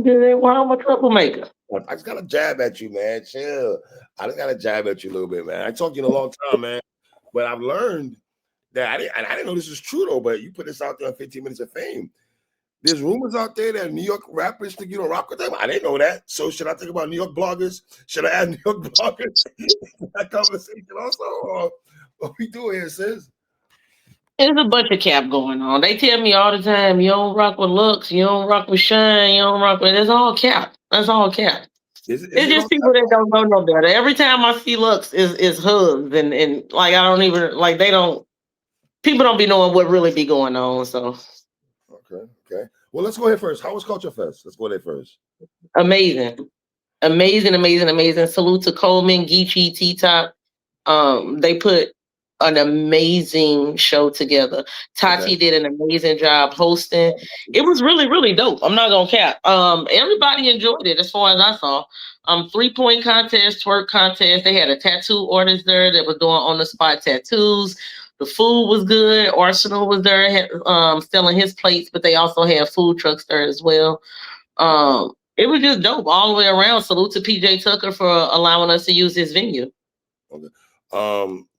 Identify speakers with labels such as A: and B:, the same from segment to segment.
A: Why I'm a troublemaker?
B: I just got to jab at you, man. Chill. I just got to jab at you a little bit, man. I talked to you in a long time, man. But I've learned that I didn't know this was true, though, but you put this out there on 15 Minutes of Fame. There's rumors out there that New York rappers think you don't rock with them. I didn't know that. So should I think about New York bloggers? Should I add New York bloggers in that conversation also? Or what we doing here, sis?
A: There's a bunch of cap going on. They tell me all the time, you don't rock with looks, you don't rock with shine, you don't rock with. It's all cap. That's all cap.
B: Is
A: It's
B: it
A: just
B: all
A: people that don't know no better. Every time I see looks is hugs and like I don't even like they don't. People don't be knowing what really be going on. So
B: okay. Well, let's go ahead first. How was Culture Fest? Let's go there first.
A: amazing, amazing. Salute to Coleman, Geechee, T Top. They put an amazing show together. Tati did an amazing job hosting. It was really dope. I'm not gonna cap. Everybody enjoyed it as far as I saw. 3-point contest, twerk contest. They had a tattoo artist there that was doing on the spot tattoos. The food was good. Arsenal was there, selling his plates, but they also had food trucks there as well. It was just dope all the way around. Salute to PJ Tucker for allowing us to use his venue.
B: Okay.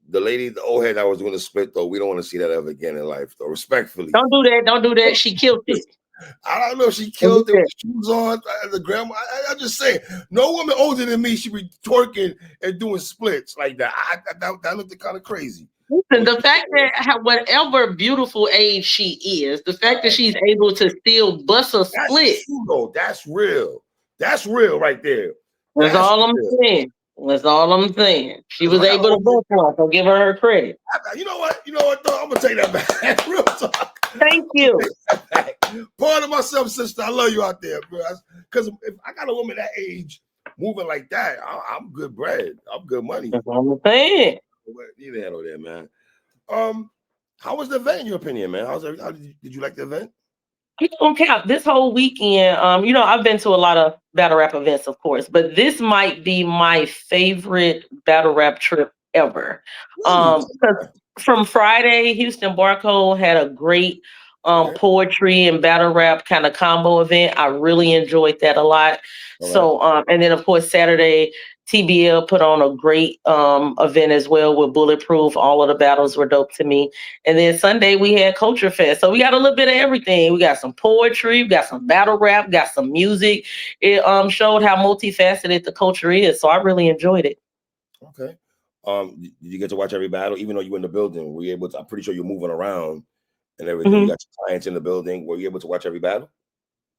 B: The lady, the old head that was doing the split, though, we don't want to see that ever again in life, though. Respectfully.
A: Don't do that. She killed it.
B: I don't know if she killed it with shoes on. The grandma, I'm just saying, no woman older than me should be twerking and doing splits like that. That looked kind of crazy.
A: Listen, the fact that whatever beautiful age she is, the fact that she's able to still bust a split.
B: That's real. That's real right there.
A: That's all I'm saying. That's all I'm saying. She was able to bust one, so give her credit.
B: You know what, though? I'm going to take that back. Real talk.
A: Thank you.
B: Pardon myself, sister. I love you out there, bro. Because if I got a woman that age moving like that, I'm good bread. I'm good money.
A: That's what I'm saying.
B: You handle there, man. How was the event in your opinion, man? How did you like the event?
A: This whole weekend, I've been to a lot of battle rap events, of course, but this might be my favorite battle rap trip ever. From Friday, Houston Barcode had a great poetry and battle rap kind of combo event. I really enjoyed that a lot. So, and then of course Saturday, TBL put on a great event as well with Bulletproof. All of the battles were dope to me. And then Sunday we had Culture Fest. So we got a little bit of everything. We got some poetry, we got some battle rap, got some music. It showed how multifaceted the culture is. So I really enjoyed it.
B: Okay. Did you get to watch every battle, even though you were in the building? Were you able to? I'm pretty sure you're moving around and everything. You got your clients in the building. Were you able to watch every battle?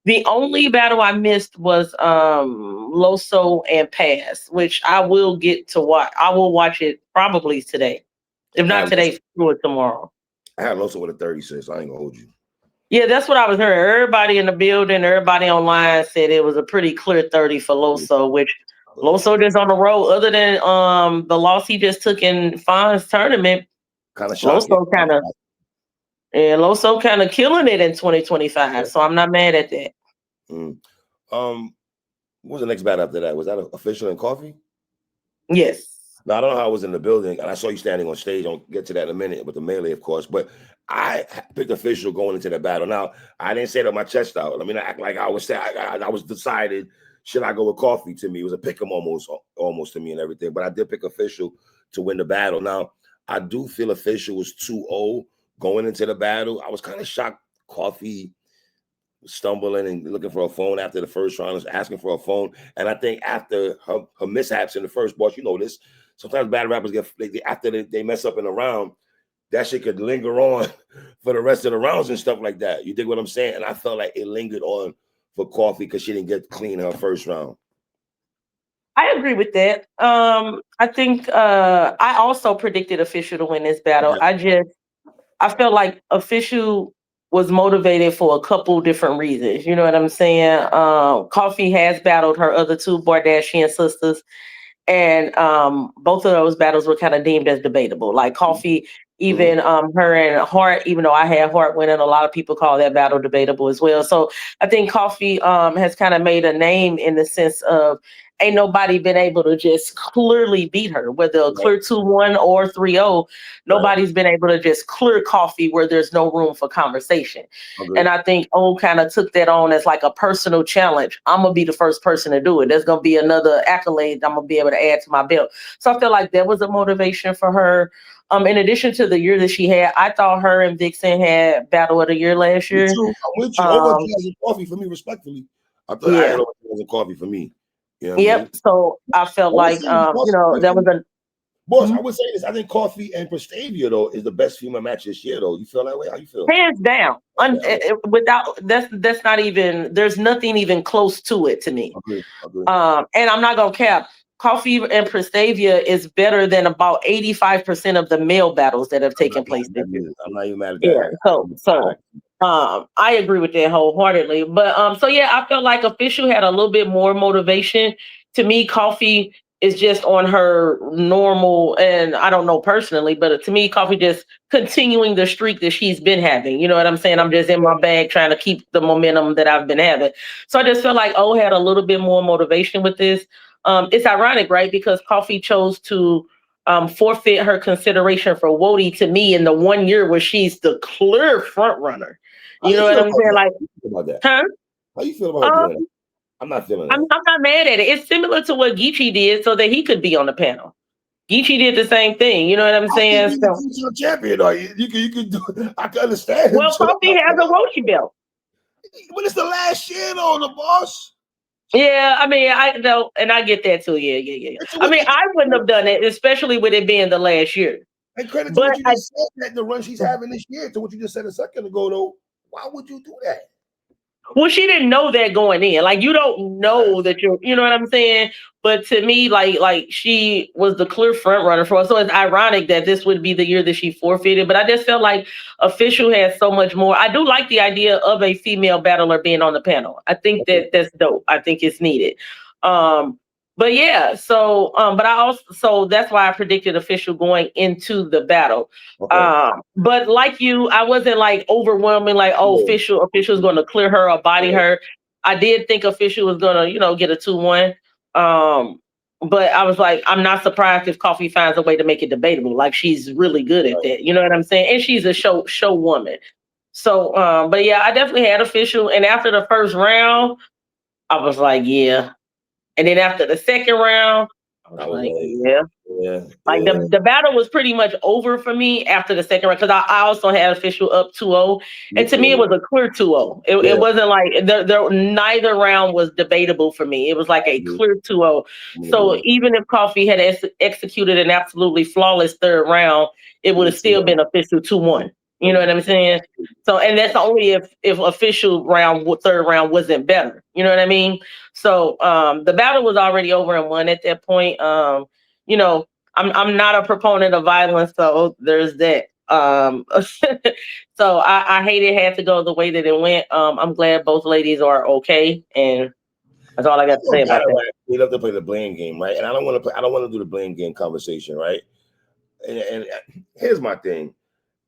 A: The only battle I missed was Loso and Pass, which I will get to watch. I will watch it probably today. If not today, do it tomorrow.
B: I had Loso with a 36, so I ain't gonna hold you.
A: Yeah, that's what I was hearing. Everybody in the building, everybody online said it was a pretty clear 30 for Loso, which Loso just on the road. Other than the loss he just took in Fon's tournament, Loso kind of killing it in 2025. So I'm not mad at that.
B: What was the next battle after that? Was that Official and Coffee?
A: Yes.
B: Now I don't know how I was in the building, and I saw you standing on stage. I'll get to that in a minute with the melee, of course. But I picked Official going into the battle. Now I didn't say it on my chest out. I mean, I act like I was saying I was decided. Should I go with Coffee? To me, it was a pick 'em almost to me and everything. But I did pick Official to win the battle. Now I do feel Official was too old going into the battle. I was kind of shocked. Coffee stumbling and looking for a phone after the first round, was asking for a phone. And I think after her mishaps in the first boss, you know this. Sometimes battle rappers after they mess up in a round, that shit could linger on for the rest of the rounds and stuff like that. You dig what I'm saying? And I felt like it lingered on for Coffee because she didn't get clean in her first round.
A: I agree with that. I think I also predicted Official to win this battle. Yeah. I felt like Official was motivated for a couple different reasons. You know what I'm saying? Coffee has battled her other two Bardashian sisters, and both of those battles were kind of deemed as debatable. Like Coffee, Even her and Hart, even though I had Hart winning, a lot of people call that battle debatable as well. So I think Coffee has kind of made a name in the sense of ain't nobody been able to just clearly beat her, whether a clear 2-1 or 3-0. Nobody's been able to just clear Coffee where there's no room for conversation. And I think O kind of took that on as like a personal challenge. I'm gonna be the first person to do it. There's gonna be another accolade I'm gonna be able to add to my belt. So I feel like that was a motivation for her. In addition to the year that she had, I thought her and Vixen had Battle of the Year last year.
B: I'm with you. Over Jazz and Coffee for me, respectfully. I thought I had over Jazz and Coffee for me. You know what I mean?
A: So I felt like that was a
B: boss. I would say this. I think Coffee and Prestavia though is the best female match this year though. You feel that way? How you feel?
A: Hands down. Without that's not even, there's nothing even close to it to me.
B: Agree.
A: And I'm not gonna cap. Coffee and Prestavia is better than about 85% of the male battles that have taken place this year.
B: I'm not even mad at that.
A: I agree with that wholeheartedly. But so yeah, I felt like Official had a little bit more motivation. To me, Coffee is just on her normal, and I don't know personally, but to me, Coffee just continuing the streak that she's been having. You know what I'm saying? I'm just in my bag trying to keep the momentum that I've been having. So I just felt like O had a little bit more motivation with this. It's ironic, right? Because Coffee chose to forfeit her consideration for Wody to me in the 1 year where she's the clear front runner. You know what I'm saying? Like,
B: huh? How you feel about doing that? I'm not feeling it.
A: I'm not mad at it. It's similar to what Geechee did so that he could be on the panel. Geechee did the same thing. You know what I'm saying?
B: You're a champion, or you can do it. I can understand.
A: Well, Coffee has a Woshi belt.
B: But it's the last year though, the boss.
A: Yeah, I mean, I know, and I get that too. Yeah. I mean, I wouldn't have done it, especially with it being the last year.
B: And credit to what you just said, that the run she's having this year, to what you just said a second ago, though. Why would you do that?
A: Well, she didn't know that going in. Like, you don't know that you know what I'm saying? But to me, like she was the clear front runner for us. So it's ironic that this would be the year that she forfeited. But I just felt like Official has so much more. I do like the idea of a female battler being on the panel. I think that's dope. I think it's needed. But yeah, so but I also that's why I predicted Official going into the battle. But like you, I wasn't like overwhelming, like, Official's gonna clear her or body her. I did think Official was gonna, get a 2-1. But I was like, I'm not surprised if Coffee finds a way to make it debatable. Like, she's really good at that. You know what I'm saying? And she's a show woman. So but yeah, I definitely had Official. And after the first round, I was like, yeah. And then after the second round, I was like, like the battle was pretty much over for me after the second round, because I also had Official up 2-0. And to me, it was a clear 2-0. It wasn't like neither round was debatable for me. It was like a clear 2-0. So even if Coffee had executed an absolutely flawless third round, it would have still been Official 2-1. You know what I'm saying? So, and that's only if Official third round wasn't better. You know what I mean? So the battle was already over and won at that point. I'm not a proponent of violence, so there's that. So I hate it had to go the way that it went. I'm glad both ladies are okay, and that's all I got to say about that.
B: We love to play the blame game, right? And I don't want to do the blame game conversation, right? And here's my thing.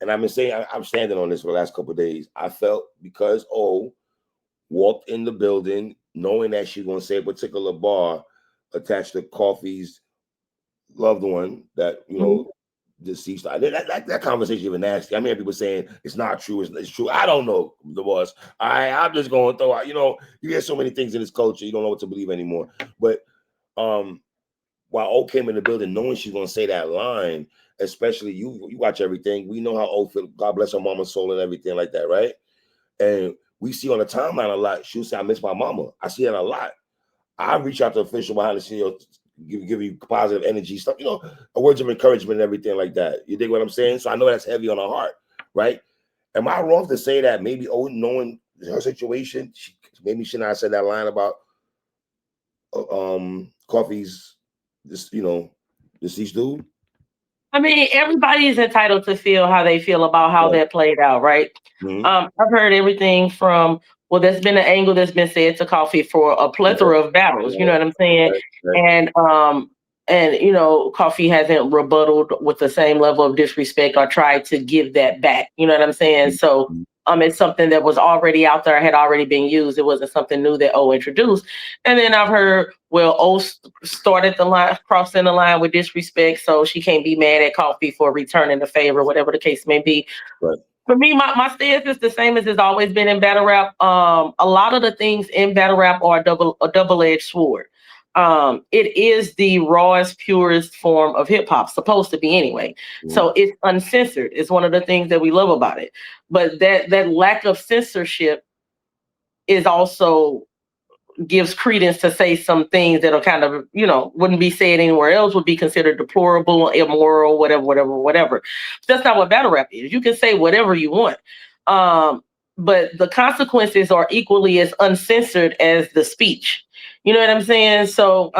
B: And I've been saying, I'm standing on this for the last couple of days. I felt because walked in the building knowing that she's going to say a particular bar attached to Coffee's loved one that, deceased. That conversation even nasty. I mean, people saying it's not true. It's true. I don't know, the boss. I'm just going to throw out, you get so many things in this culture, you don't know what to believe anymore. But while O came in the building knowing she's going to say that line, especially you watch everything. We know how O feel. God bless her mama's soul and everything like that, right? And we see on the timeline a lot. She'll say, I miss my mama. I see that a lot. I reach out to Official behind the scenes, give you positive energy, stuff, words of encouragement and everything like that. You dig what I'm saying? So I know that's heavy on her heart, right? Am I wrong to say that maybe knowing her situation, maybe she not said that line about Coffee's deceased dude?
A: I mean, everybody is entitled to feel how they feel about how that played out, right? I've heard everything from, there's been an angle that's been said to Coffee for a plethora of battles, you know what I'm saying? And and Coffee hasn't rebutted with the same level of disrespect or tried to give that back. You know what I'm saying? So it's something that was already out there, had already been used. It wasn't something new that O introduced. And then I've heard, well, O started the line, crossing the line with disrespect, so she can't be mad at Coffee for returning the favor, whatever the case may be.
B: Right.
A: For me, my stance is the same as it's always been in battle rap. A lot of the things in battle rap are a double-edged sword. It is the rawest, purest form of hip hop, supposed to be anyway. So it's uncensored. It's one of the things that we love about it. But that lack of censorship is also gives credence to say some things that are kind of, wouldn't be said anywhere else, would be considered deplorable, immoral, whatever. That's not what battle rap is. You can say whatever you want. But the consequences are equally as uncensored as the speech. You know what I'm saying? So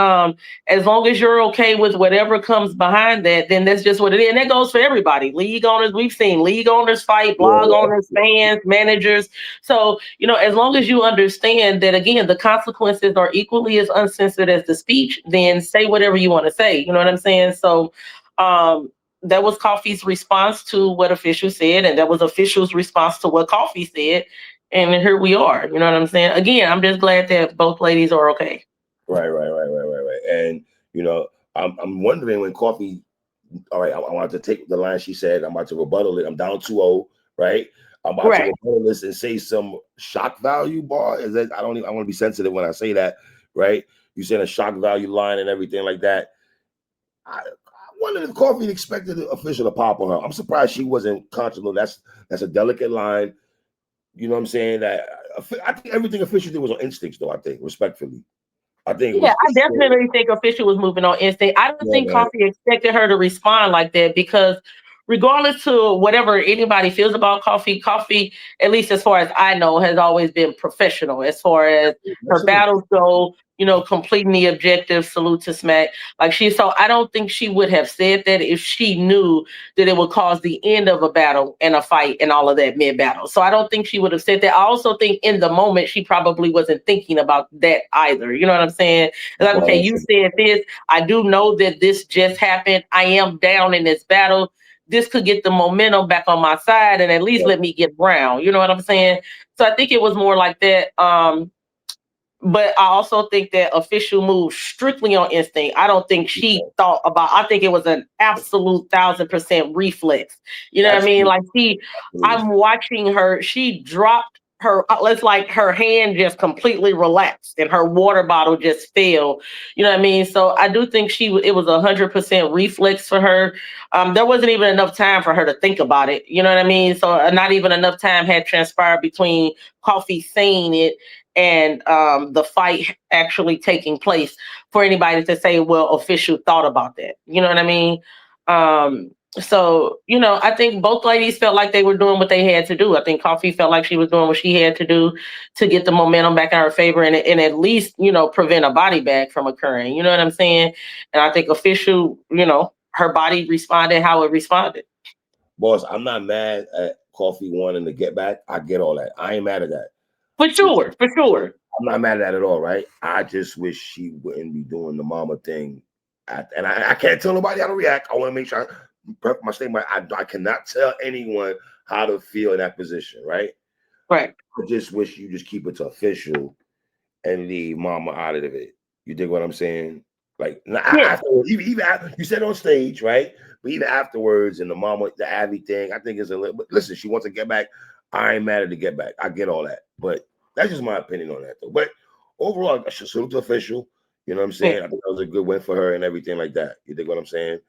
A: as long as you're okay with whatever comes behind that, then that's just what it is. And that goes for everybody. League owners, we've seen league owners fight, blog owners, fans, managers. So, as long as you understand that, again, the consequences are equally as uncensored as the speech, then say whatever you want to say. You know what I'm saying? So that was Coffee's response to what Official said, and that was Official's response to what Coffee said. And here we are. You know what I'm saying? Again, I'm just glad that both ladies are okay.
B: Right. And I'm wondering when Coffee. All right, I wanted to take the line she said. I'm about to rebuttal it. I'm down 2-0. Right. I'm about to rebuttal this and say some shock value bar. Is that I want to be sensitive when I say that. Right. You said a shock value line and everything like that. I wondered if Coffee expected the Official to pop on her. I'm surprised she wasn't conscious. That's a delicate line. You know what I'm saying? That I think everything Official did was on instincts, though. I think, respectfully, I
A: definitely think Official was moving on instinct. I don't think Coffee expected her to respond like that, because regardless to whatever anybody feels about Coffee, at least as far as I know, has always been professional as far as her battles go. Completing the objective, salute to Smack. So I don't think she would have said that if she knew that it would cause the end of a battle and a fight and all of that mid-battle. So I don't think she would have said that. I also think in the moment, she probably wasn't thinking about that either. You know what I'm saying? Like, okay, you said this. I do know that this just happened. I am down in this battle. This could get the momentum back on my side and at least let me get round. You know what I'm saying? So I think it was more like that. But I also think that Official moved strictly on instinct. I don't think she thought about. I think it was an absolute 1,000% reflex. You know what I mean? Like I'm watching her. She dropped her. It's like her hand just completely relaxed and her water bottle just fell. You know what I mean? So I do think it was 100% reflex for her. There wasn't even enough time for her to think about it. You know what I mean? So not even enough time had transpired between Coffee saying it and the fight actually taking place for anybody to say, well, Official thought about that. You know what I mean? So, I think both ladies felt like they were doing what they had to do. I think Coffee felt like she was doing what she had to do to get the momentum back in her favor and at least, prevent a body bag from occurring. You know what I'm saying? And I think Official, her body responded how it responded.
B: Boss, I'm not mad at Coffee wanting to get back. I get all that. I ain't mad at that.
A: For sure.
B: I'm not mad at that at all, right? I just wish she wouldn't be doing the mama thing. And I can't tell nobody how to react. I want to make sure my statement. I cannot tell anyone how to feel in that position, right?
A: Right.
B: I just wish you just keep it to Official and leave mama out of it. You dig what I'm saying? Like afterwards, even after, you said on stage, right? But even afterwards, and the Abby thing, I think is a little. But listen, she wants to get back. I ain't mad at the get back. I get all that, but that's just my opinion on that, though. But overall, I should salute to Official. You know what I'm saying? I think that was a good win for her and everything like that. You dig what I'm saying?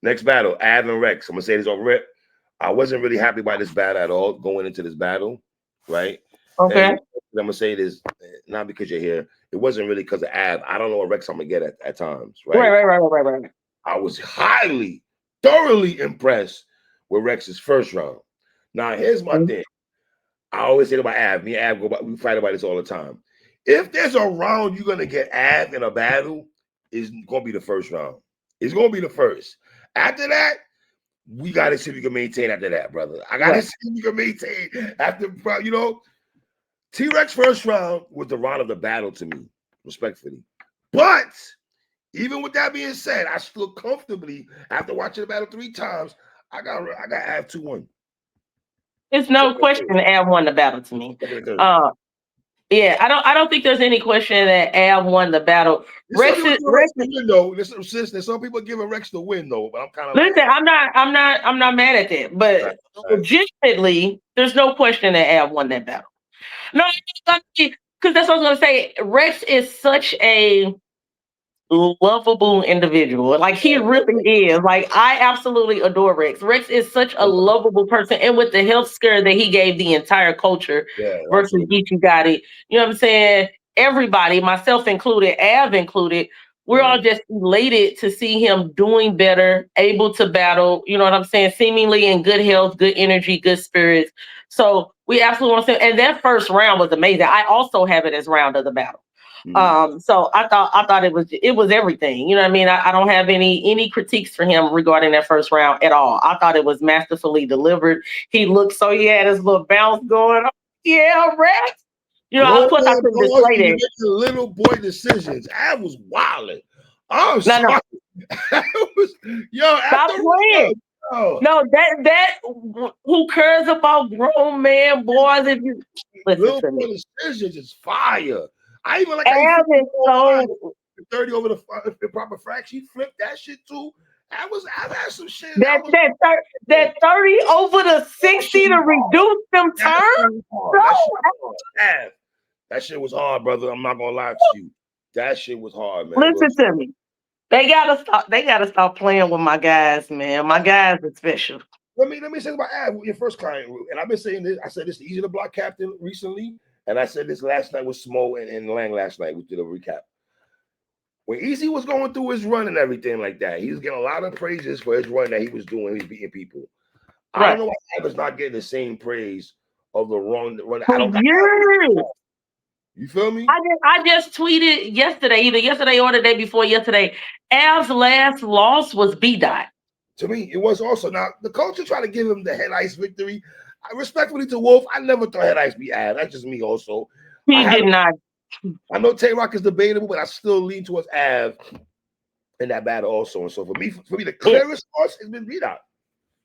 B: Next battle, Av and Rex. I'm gonna say this on rip. I wasn't really happy by this battle at all going into this battle, right?
A: Okay.
B: And I'm gonna say this not because you're here. It wasn't really because of Av. I don't know what Rex I'm gonna get at times, right?
A: Right.
B: I was thoroughly impressed with Rex's first round. Now, here's my thing. I always say about Av. Me and Av we fight about this all the time. If there's a round you're gonna get Av in a battle, it's gonna be the first round. It's gonna be the first. After that, we gotta see if we can maintain after that, brother. I gotta see if we can maintain after, T-Rex first round was the round of the battle to me, respectfully. But Even with that being said, I still comfortably, after watching the battle 3 times, I got Av 2-1.
A: It's no question Av won the battle to me. Yeah, I don't think there's any question that Av won the battle.
B: Rex to win, though. There's some people giving Rex to win though, but I'm kind of
A: listen. I'm not mad at that, but legitimately, there's no question that Av won that battle. No, because that's what I was gonna say. Rex is such a lovable individual. Like he really is. Like I absolutely adore Rex. Rex is such a lovable person, and with the health scare that he gave the entire culture versus Geechee Gotti, you know what I'm saying? Everybody, myself included, Av included, we're all just elated to see him doing better, able to battle. You know what I'm saying? Seemingly in good health, good energy, good spirits. So we absolutely want to say. And that first round was amazing. I also have it as round of the battle. So I thought it was everything. You know what I mean? I don't have any critiques for him regarding that first round at all. I thought it was masterfully delivered. He looked so he had his little bounce going on. Yeah, Rex. You know, of course I couldn't display that.
B: Little boy decisions. Av was wilding. I'm sorry.
A: Stop playing. No, that who cares about grown man boys? If you listen
B: little
A: to
B: boy
A: me,
B: decisions is fire. I even like
A: Av is so
B: 30 over the proper fraction. He flipped that shit too. I've had some shit.
A: That 30 over the 60 to reduce them terms.
B: That shit was hard, brother. I'm not gonna lie to you. That shit was hard, man.
A: Listen to me. They gotta stop playing with my guys, man. My guys are special.
B: Let me say about Av, your first client, and I've been saying this. I said this to Easy the Block Captain recently, and I said this last night with Smo and Lang last night. We did a recap. When Easy was going through his run and everything like that, he was getting a lot of praises for his run that he was doing. He was beating people. I don't know why Av is not getting the same praise of the run. I don't. You feel me?
A: I just tweeted yesterday, either yesterday or the day before yesterday. Av's last loss was B-Dot.
B: To me, it was also. Now, the culture tried to give him the head ice victory. Respectfully to Wolf, I never thought head ice beat Av. That's just me also.
A: He did not.
B: I know Tay-Rock is debatable, but I still lean towards Av in that battle also. And so for me, the clearest loss has been B-Dot.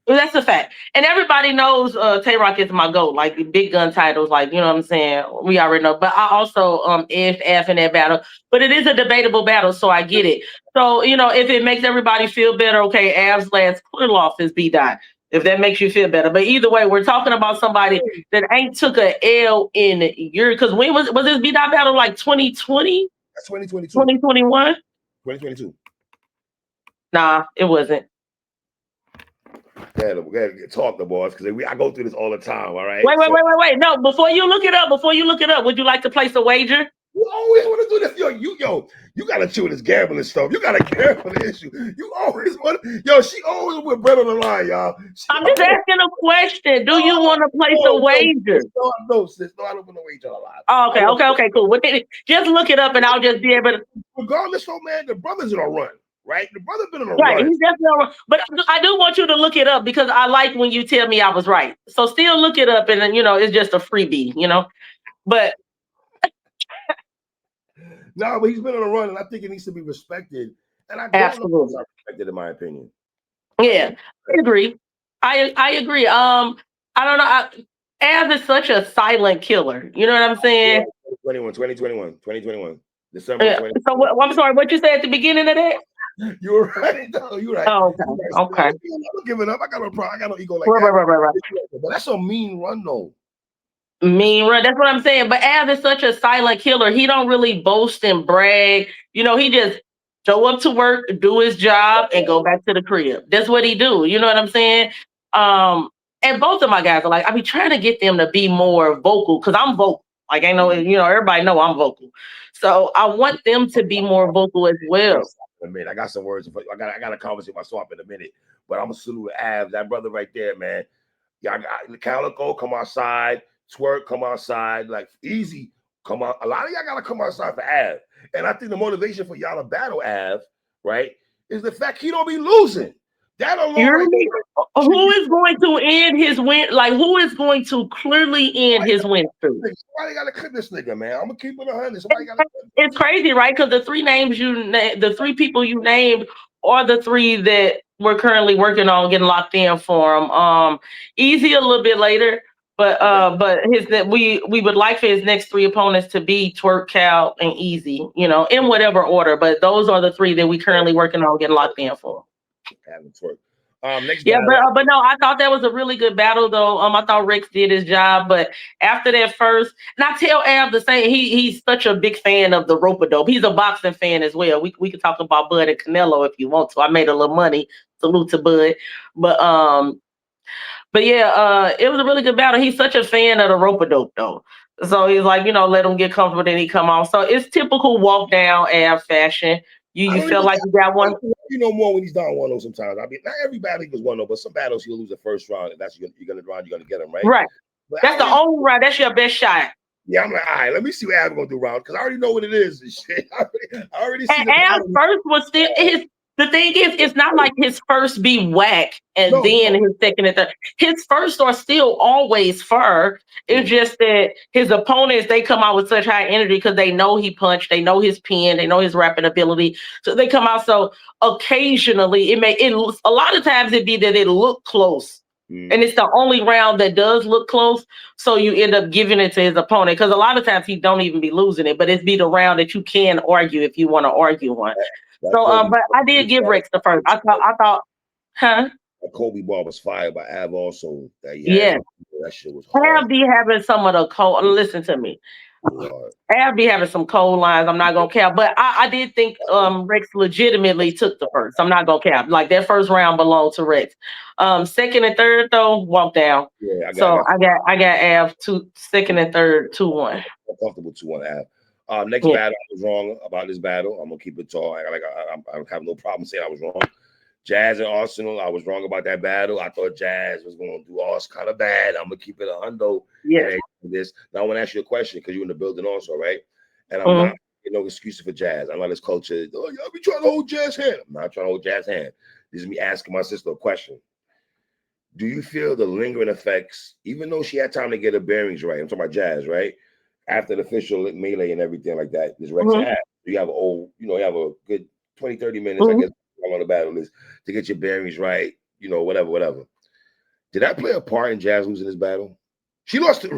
A: That's a fact. And everybody knows Tay-Rock is my GOAT, like the big gun titles, like, you know what I'm saying? We already know. But I also edged F in that battle. But it is a debatable battle, so I get it. So, you know, if it makes everybody feel better, okay, Av's last clear loss is B-Dot. If that makes you feel better. But either way, we're talking about somebody that ain't took a L in years. Because when was this B-Dot battle like 2020?
B: That's 2022.
A: 2021?
B: 2022.
A: Nah, it wasn't.
B: We gotta talk to boys because I go through this all the time. All right.
A: Wait. No, before you look it up, would you like to place a wager?
B: You always want to do this. You gotta chew this gambling stuff. You gotta care for the issue. You always want she always put bread on the line, y'all.
A: I'm just asking a question. Do you want to place a wager?
B: No, sis. No, I don't put no wager on the line.
A: Oh, okay, cool. Just look it up and I'll just be able to.
B: Regardless, man, the brother's in a run. Right, the brother been on a
A: run.
B: Right,
A: he's definitely on a run. But I do want you to look it up because I like when you tell me I was right. So still look it up, and then it's just a freebie, But
B: no, but he's been on a run, and I think it needs to be respected. And I don't know if it's respected, in my opinion.
A: Yeah, I agree. I agree. I don't know. Av is such a silent killer. You know what I'm saying?
B: 2021. December 2021.
A: So I'm sorry, what you said at the beginning of that?
B: You were right. No, you're right.
A: Oh, okay.
B: I'm not giving up. I got no ego like that. Right. But that's a mean run, though.
A: Mean run. That's what I'm saying. But Av is such a silent killer. He don't really boast and brag. He just show up to work, do his job, and go back to the crib. That's what he do. You know what I'm saying? And both of my guys are like, I be trying to get them to be more vocal because I'm vocal. Like I know, everybody know I'm vocal. So I want them to be more vocal as well.
B: I got some words. I got a conversation with my swap in a minute. But I'm gonna salute Av, that brother right there, man. Y'all got Calicoe come outside, Twerk come outside, like Easy come out. A lot of y'all gotta come outside for Av. And I think the motivation for y'all to battle Av, right, is the fact he don't be losing. That alone,
A: You're
B: right there, should
A: who
B: get
A: is going to end his win? Like, who is going to clearly end his win streak?
B: Somebody got to clip this nigga, man. I'm gonna keep it 100. Somebody got to.
A: It's crazy, right? Because the the three people you named are the three that we're currently working on getting locked in for him. Easy a little bit later, but his that we would like for his next three opponents to be Twerk, Cal, and Easy, you know, in whatever order. But those are the three that we currently working on getting locked in for.
B: Having Twerk. Next
A: Yeah,
B: battle.
A: but no, I thought that was a really good battle though. I thought Rex did his job, but after that first, and I tell Ab the same. He's such a big fan of the rope dope. He's a boxing fan as well. We could talk about Bud and Canelo if you want to. I made a little money. Salute to Bud, but yeah, it was a really good battle. He's such a fan of the rope dope though. So he's like, you know, let him get comfortable, then he come off. So it's typical walk down Ab fashion. You feel like you got one.
B: You know more when he's down 1-0 sometimes. I mean, not every battle he goes 1-0, but some battles he'll lose the first round, and that's you're gonna get him, right?
A: Right.
B: But
A: That's the only round. That's your best shot.
B: Yeah, I'm like, all right, let me see what Ab's gonna do round because I already know what it is and shit. I already see
A: and Ab's first was still his. The thing is, it's not like his first be whack and then his second and third. His first are still always fur. It's just that his opponents, they come out with such high energy because they know he punched, they know his pen, they know his rapping ability. So they come out. So occasionally it a lot of times it'd be that it look close. And it's the only round that does look close. So you end up giving it to his opponent. Because a lot of times he don't even be losing it, but it's be the round that you can argue if you want to argue one. So, but I did give Rex the first. I thought, huh?
B: That Kobe ball was fired by Ab also. That shit was
A: hard.
B: hard.
A: Ab be having some of the cold. Listen to me. Ab be having some cold lines. I'm not gonna cap, but I did think Rex legitimately took the first. I'm not gonna cap. Like that first round belonged to Rex. Second and third though, walk down. Yeah, I got Ab second and third 2-1.
B: I'm comfortable 2-1 Ab. Next battle, I was wrong about this battle. I'm gonna keep it tall. I have no problem saying I was wrong. Jazz and Arsenal, I was wrong about that battle. I thought Jazz was gonna do us kind of bad. I'm gonna keep it a hundo.
A: Yeah.
B: This now I want to ask you a question because you're in the building also, right? And I'm not no excuses for Jazz. I'm not his culture. Oh, y'all be trying to hold Jazz hand. I'm not trying to hold Jazz hand. This is me asking my sister a question. Do you feel the lingering effects, even though she had time to get her bearings right? I'm talking about Jazz, right? After the official melee and everything like that, this Rex had. You have you have a good 20, 30 minutes, I guess, how long the battle is, to get your bearings right, whatever. Did that play a part in Jazz losing this battle? She lost it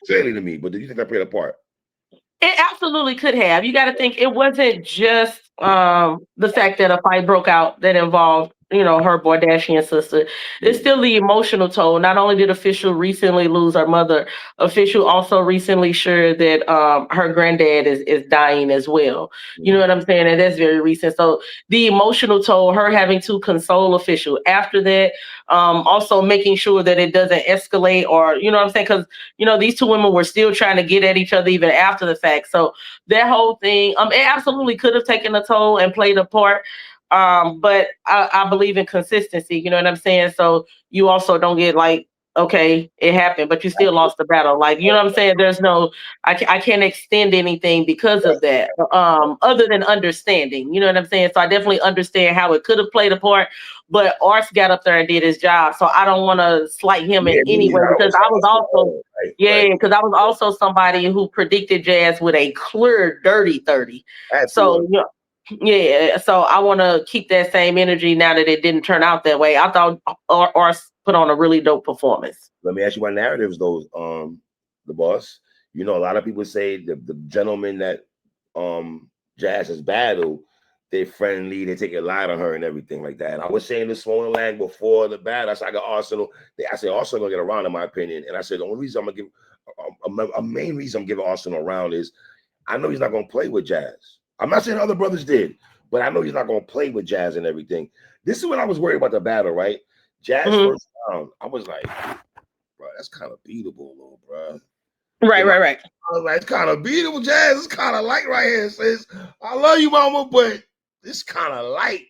B: clearly to me, but did you think that played a part?
A: It absolutely could have. You got to think it wasn't just the fact that a fight broke out that involved, her Kardashian sister. It's still the emotional toll. Not only did Official recently lose her mother, Official also recently shared that her granddad is dying as well. You know what I'm saying? And that's very recent. So the emotional toll, her having to console Official after that, also making sure that it doesn't escalate or, you know what I'm saying? Because, these two women were still trying to get at each other even after the fact. So that whole thing, it absolutely could have taken a toll and played a part. But I believe in consistency, you know what I'm saying? So you also don't get like, okay, it happened, but you still lost the battle. Like, you know what I'm saying? There's no, I can't extend anything because of that, other than understanding, you know what I'm saying? So I definitely understand how it could have played a part, but Ars got up there and did his job. So I don't want to slight him in any way because I was also, because I was also somebody who predicted Jazz with a clear dirty 30. Absolutely. So, yeah, so I want to keep that same energy now that it didn't turn out that way. I thought Ars put on a really dope performance.
B: Let me ask you my narratives, though, the boss. A lot of people say the gentleman that Jazz has battled, they're friendly, they take it light on her and everything like that. And I was saying this Swollen Lang before the battle. I said I got Arsenal. I said Arsenal gonna get around, in my opinion. And I said the only reason I'm gonna give a main reason I'm giving Arsenal a round is I know he's not gonna play with Jazz. I'm not saying other brothers did, but I know he's not going to play with Jazz and everything. This is when I was worried about the battle, right? Jazz first round, I was like, bro, that's kind of beatable, little bro.
A: Right.
B: I was like, it's kind of beatable, Jazz. It's kind of light right here. It says, I love you, mama, but it's kind of light.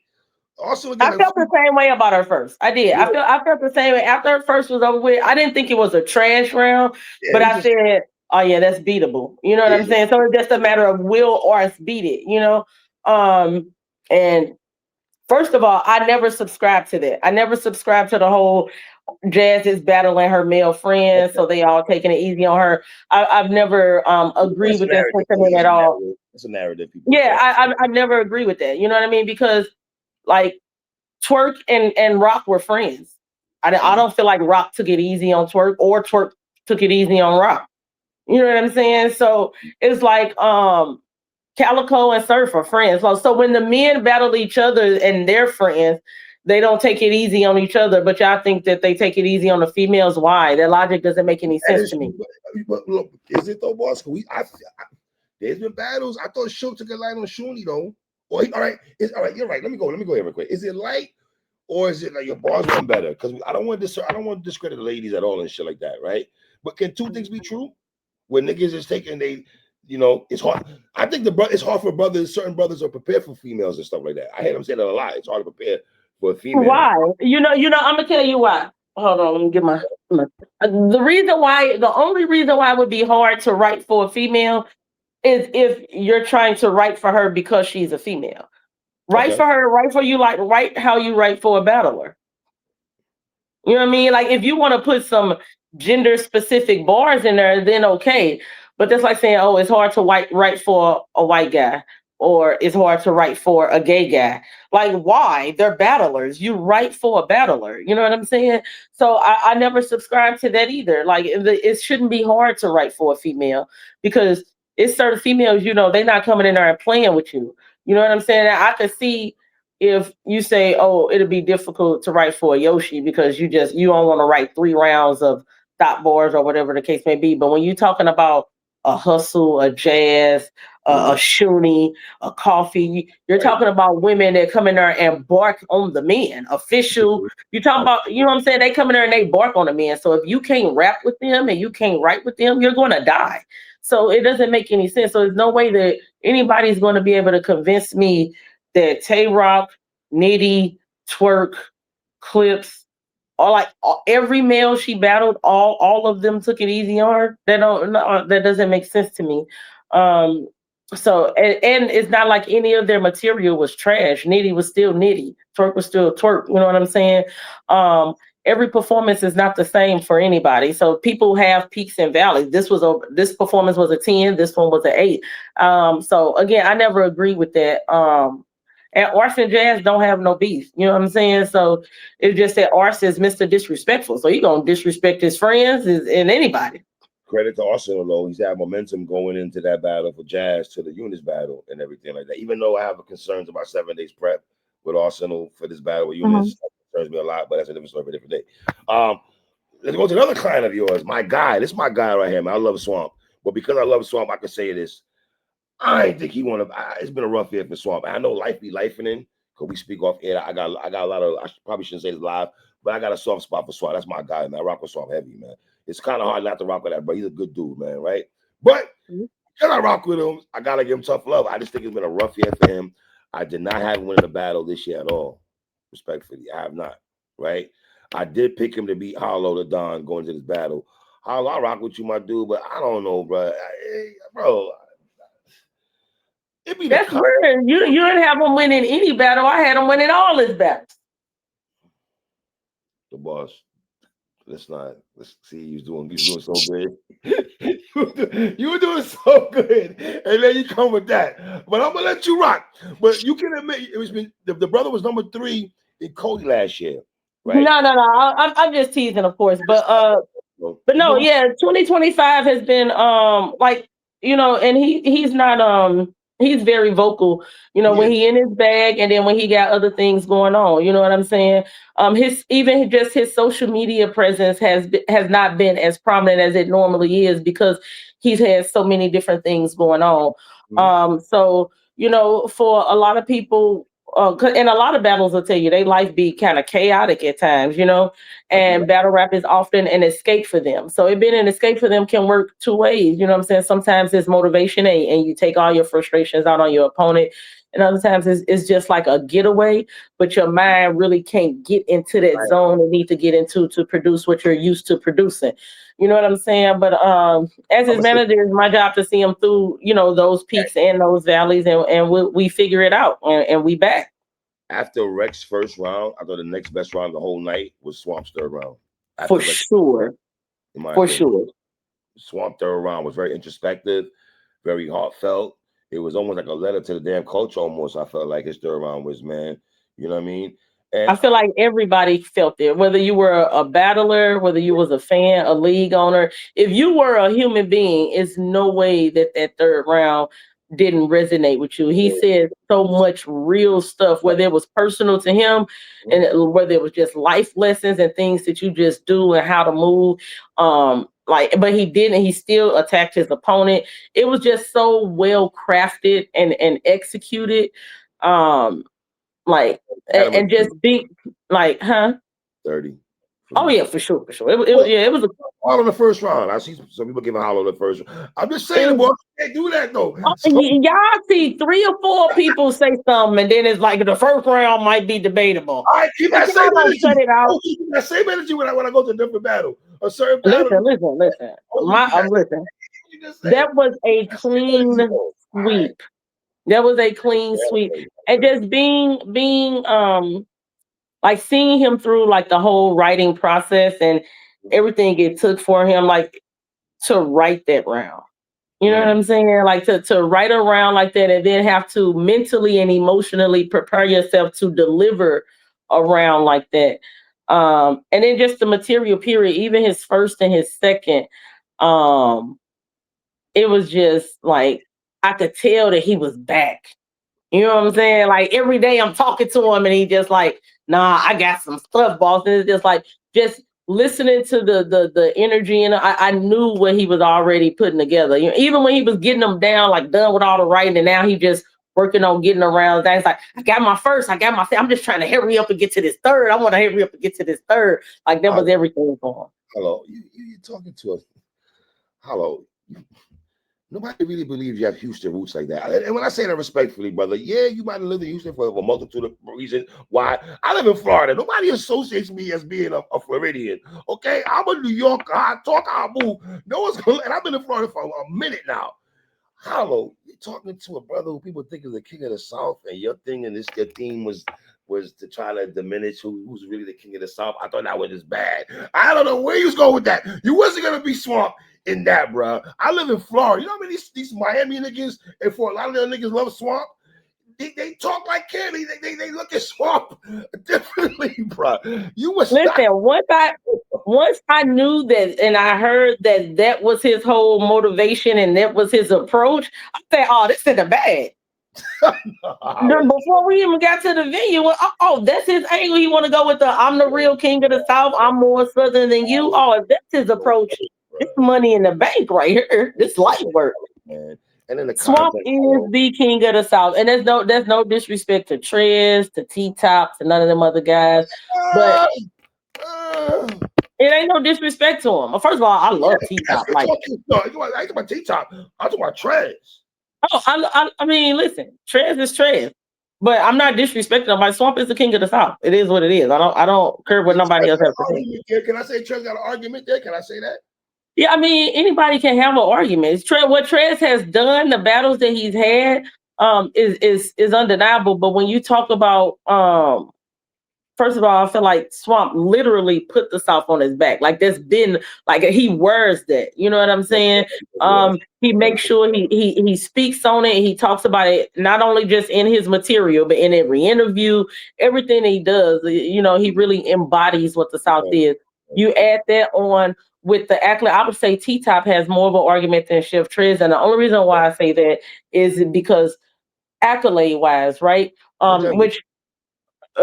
B: Also,
A: I felt the same way about her first. I did. Yeah. I felt the same way. After her first was over with, I didn't think it was a trash round, but I said, oh yeah, that's beatable. You know what I'm saying? So it's just a matter of will or us beat it, and First of all, I never subscribed to that. I never subscribed to the whole Jazz is battling her male friends,
B: Okay.
A: so they all taking it easy on her. I've never agreed
B: That's a
A: with that
B: narrative.
A: sentiment at
B: It's a
A: all.
B: narrative. It's a narrative people are
A: Yeah,
B: talking.
A: I never agree with that. You know what I mean? Because like Twerk and Rock were friends. I
B: Mhm.
A: don't feel like Rock took it easy on Twerk or Twerk took it easy on Rock. You know what I'm saying? So it's like Calicoe and Surf are friends. So when the men battle each other and they're friends, they don't take it easy on each other. But y'all think that they take it easy on the females. Why? That logic doesn't make any
B: That
A: sense
B: is
A: to me.
B: true. But look, is it though, boss? There's been battles. I thought Shook took a light on Shuni though. All right, all right. You're right. Let me go here real quick. Is it light or is it like your bars one better? Because I don't want this. I don't want to discredit the ladies at all and shit like that, right? But can two things be true? When niggas is taking it's hard. I think it's hard for brothers. Certain brothers are prepared for females and stuff like that. I hear them say that a lot. It's hard to prepare for a female.
A: Why? I'm gonna tell you why. Hold on, let me get my the reason why, the only reason why it would be hard to write for a female is if you're trying to write for her because she's a female. Write
B: Okay.
A: for her, write for you, like write how you write for a battler. You know what I mean? Like if you want to put some gender specific bars in there, then okay. But that's like saying, oh, it's hard to write for a white guy, or it's hard to write for a gay guy. Like why? They're battlers. You write for a battler. You know what I'm saying? So I never subscribed to that either. Like it shouldn't be hard to write for a female because it's certain females. They're not coming in there and playing with you. You know what I'm saying? I could see if you say, "Oh, it'll be difficult to write for a Yoshi because you don't want to write 3 rounds of dot bars or whatever the case may be." But when you're talking about a hustle, a jazz, a shoonie, a coffee, you're
B: Right.
A: talking about women that come in there and bark on the men. Official, you're talking about, you know what I'm saying? They come in there and they bark on the men. So if you can't rap with them and you can't write with them, you're going to die. So it doesn't make any sense. So there's no way that anybody's going to be able to convince me that Tay Rock, Nitty, Twerk, Clips, or like every male she battled, all of them took it easy on her. That doesn't make sense to me. Um, so and it's not like any of their material was trash. Nitty was still Nitty. Twerk was still Twerk. You know what I'm saying? Every performance is not the same for anybody. So people have peaks and valleys. This performance was a 10. This one was an 8. So again, I never agreed with that. And Arson and Jazz don't have no beef. You know what I'm saying? So it's just that Arson is Mr. Disrespectful. So he gonna disrespect his friends and anybody.
B: Credit to Arsenal though. He's had momentum going into that battle for Jazz to the Eunice battle and everything like that. Even though I have concerns about 7 days prep with Arsenal for this battle with
A: Mhm.
B: Eunice, that concerns me a lot, but that's a different story for a different day. Let's go to another client of yours, my guy. This is my guy right here, man. I love Swamp. But because I love Swamp, I can say this. I ain't think he want to. It's been a rough year for Swamp. I know life be lifing in because we speak off air. I got a lot of. I probably shouldn't say this live, but I got a soft spot for Swamp. That's my guy, man. I rock with Swamp heavy, man. It's kind of hard not to rock with that, but he's a good dude, man. Right? But because I rock with him, I gotta give him tough love. I just think it's been a rough year for him. I did not have him winning the battle this year at all. Respectfully, I have not. Right? I did pick him to beat Hollow the Don going into this battle. Hollow, I rock with you, my dude, but I don't know, bro. Bro, it be the
A: That's weird. You didn't have him winning any battle. I had him winning all his battles.
B: the boss. Let's see. You was doing so good. You were doing so good, and then you come with that. But I'm gonna let you rock. But you can admit it was the brother was number 3 in Cody last year, right?
A: No. I'm just teasing, of course, but no, yeah, 2025 has been like, and he's not he's very vocal, when he in his bag and then when he got other things going on, you know what I'm saying? His even just his social media presence has not been as prominent as it normally is because he's had so many different things going on. So, for a lot of people, and a lot of battles will tell you they life be kind of chaotic at times, and battle rap is often an escape for them. So it being an escape for them can work 2 ways. You know what I'm saying? Sometimes it's motivation and you take all your frustrations out on your opponent. And other times it's just like a getaway, but your mind really can't get into that zone you need to get into to produce what you're used to producing. You know what I'm saying? But as his manager, it's my job to see him through, those peaks and those valleys, and we figure it out, and we back.
B: After Rex's first round, I thought the next best round of the whole night was Swamp's third round.
A: For sure.
B: In my
A: For
B: opinion.
A: sure.
B: Swamp third round was very introspective, very heartfelt. It was almost like a letter to the damn culture. Almost, I felt like his third round was, man. You know what I mean? And
A: I feel like everybody felt it, whether you were a battler, whether you was a fan, a league owner. If you were a human being, it's no way that third round didn't resonate with you. He said so much real stuff, whether it was personal to him and whether it was just life lessons and things that you just do and how to move. But he didn't. He still attacked his opponent. It was just so well crafted and executed. And just be like, huh?
B: 30.
A: Oh yeah, for sure. It was
B: all in the first round. I see some people giving Holla the first round. I'm just saying, boy, can't do that though.
A: Y'all see 3 or 4 people say something, and then it's like the first round might be debatable.
B: All right, keep that same energy. Cut it out. Keep that same energy when I go to a different battle. A certain battle.
A: Listen. Listen. That was a clean sweep. That was a clean sweep. And just being like seeing him through like the whole writing process and everything it took for him, like to write that round. You know what I'm saying? Like to write a round like that and then have to mentally and emotionally prepare yourself to deliver a round like that. And then just the material period, even his first and his second, it was just like I could tell that he was back. You know what I'm saying? Like every day I'm talking to him and he just like, nah, I got some stuff, boss. And it's just like just listening to the energy, and I knew what he was already putting together. You know, even when he was getting them down, like done with all the writing, and now he just working on getting around things like I got my first, I got my I'm just trying to hurry up and get to this third. I want to hurry up and get to this third. Like that was everything for him.
B: Hello, you talking to us. Hello. Nobody really believes you have Houston roots like that. And when I say that respectfully, brother, yeah, you might have lived in Houston for a multitude of reasons. Why? I live in Florida. Nobody associates me as being a Floridian. Okay, I'm a New Yorker. I talk, I move. No one's gonna, and I've been in Florida for a minute now. Hello, you're talking to a brother who people think is the king of the South, and your thing and your theme was to try to diminish who's really the king of the South. I thought that was just bad. I don't know where you was going with that. You wasn't gonna be Swamp in that, bro. I live in Florida. You know how many these Miami niggas, and for a lot of them niggas love Swamp. They talk like candy. They look at Swamp differently, bro. You was
A: listen. Once I knew that, and I heard that was his whole motivation and that was his approach, I said, "Oh, this is the bad." Before we even got to the venue, that's his angle. He want to go with I'm the real king of the South. I'm more Southern than you. Oh, if that's his approach, this money in the bank right here. This light work.
B: Man. And then the
A: Swamp is the king of the South, and there's no disrespect to Trez, to T-Top, to none of them other guys, but it ain't no disrespect to him. First of all, I love T-Top. Like,
B: I talk about T-Top. I talk about Trez.
A: Oh, I mean, listen, Trez is Trez, but I'm not disrespecting him. Like, Swamp is the king of the South. It is what it is. I don't care what nobody else has to say.
B: Can I say Trez got an argument there? Can I say that?
A: Yeah, I mean, anybody can have an argument. What Trez has done, the battles that he's had, is undeniable. But when you talk about, first of all, I feel like Swamp literally put the South on his back. Like there's been like he wears that. You know what I'm saying? He makes sure he speaks on it. He talks about it not only just in his material, but in every interview, everything he does. You know, he really embodies what the South is. You add that on with the accolade, I would say T-Top has more of an argument than Chef Trez, and the only reason why I say that is because accolade-wise, right? Which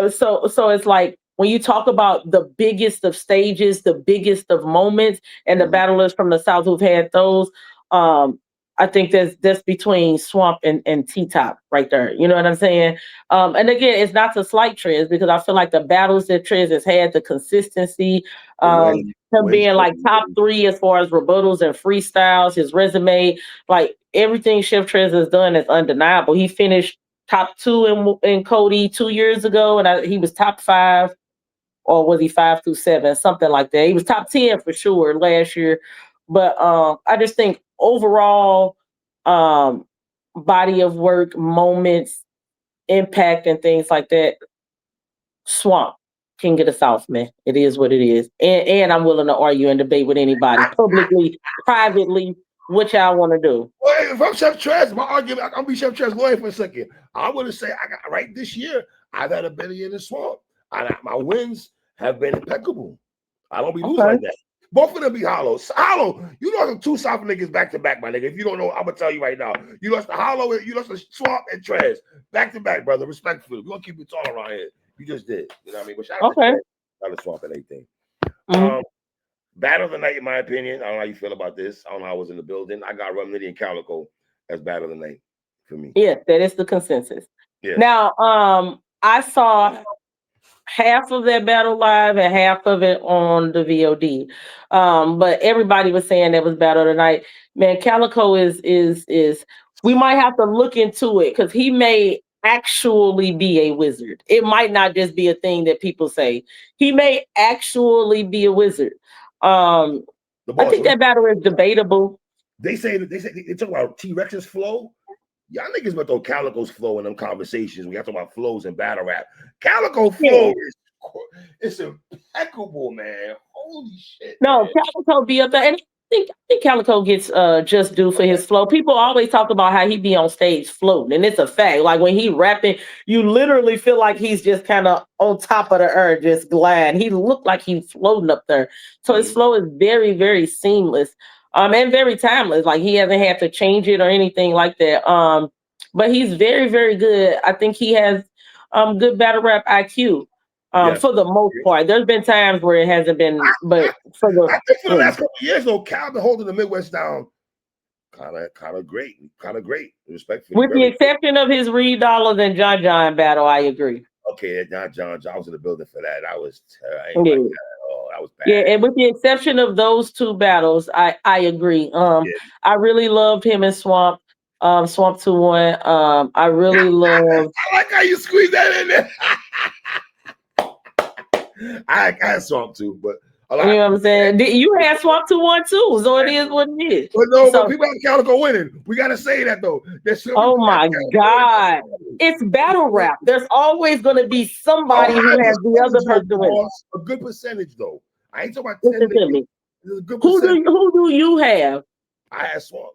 A: so it's like when you talk about the biggest of stages, the biggest of moments, and the battlers from the South who've had those, I think that's between Swamp and T-Top right there. You know what I'm saying? And again, it's not to slight Trez because I feel like the battles that Trez has had, the consistency, him being like top 3 as far as rebuttals and freestyles, his resume, like everything Chef Trez has done is undeniable. He finished top 2 in Cody 2 years ago, and he was top 5, or was he 5 through 7, something like that. He was top 10 for sure last year. But I just think overall body of work, moments, impact, and things like that, Swamp, King of the South, man. It is what it is. And I'm willing to argue and debate with anybody publicly, privately, what y'all want to do.
B: Well, if I'm Chef Trez, my argument, I'm gonna be Chef Trez lawyer for a second. I want to say I got right this year. I've had a better year than Swamp. My wins have been impeccable. I don't be losing like that. Both of them be hollow. Hollow, you lost the two South niggas back to back, my nigga. If you don't know, I'm gonna tell you right now. You lost the Hollow, you lost the Swamp and Trez. Back to back, brother. Respectfully. We're gonna keep it tall around here. You just did. You know what I mean? But shout out to Trez, not the Swamp and everything. Battle of the night, in my opinion. I don't know how you feel about this. I don't know how I was in the building. I got Rum Nitty and Calicoe as battle of the night for me.
A: Yes, that is the consensus.
B: Yeah.
A: Now, I saw half of that battle live and half of it on the VOD. But everybody was saying that was battle of the night. Man, Calicoe is we might have to look into it because he may actually be a wizard. It might not just be a thing that people say. He may actually be a wizard. I think that battle is debatable.
B: They talk about T-Rex's flow. Y'all niggas but throw Calicoe's flow in them conversations. We have to talk about flows and battle rap. Calicoe flow is impeccable, man. Holy shit.
A: No,
B: man.
A: Calicoe be up there. And I think Calicoe gets just due for his flow. People always talk about how he be on stage floating, and it's a fact. Like when he rapping, you literally feel like he's just kind of on top of the earth, just glad. He looked like he's floating up there. So his flow is very, very seamless. And very timeless. Like he hasn't had to change it or anything like that. But he's very, very good. I think he has good battle rap IQ. For the most part. There's been times where it hasn't been, but
B: I think for the last couple of years, though, Cal been holding the Midwest down kind of great, respectfully.
A: With the exception of his Reed Dollars and John battle, I agree.
B: Okay, John, I was in the building for that. I was
A: that was bad. Yeah, and with the exception of those two battles, I agree. I really loved him and Swamp 2-1. I really love.
B: I like how you squeeze that in there. I had Swamp too, but
A: you know what I'm saying? You had Swamp 2-1 too, so it is what it is.
B: But no, but people have Calicoe winning. We gotta say that though.
A: Oh my God. It's battle rap. There's always gonna be somebody who has the other person winning.
B: A good percentage though. I ain't talking about
A: 10. Who do you have?
B: I had Swamp.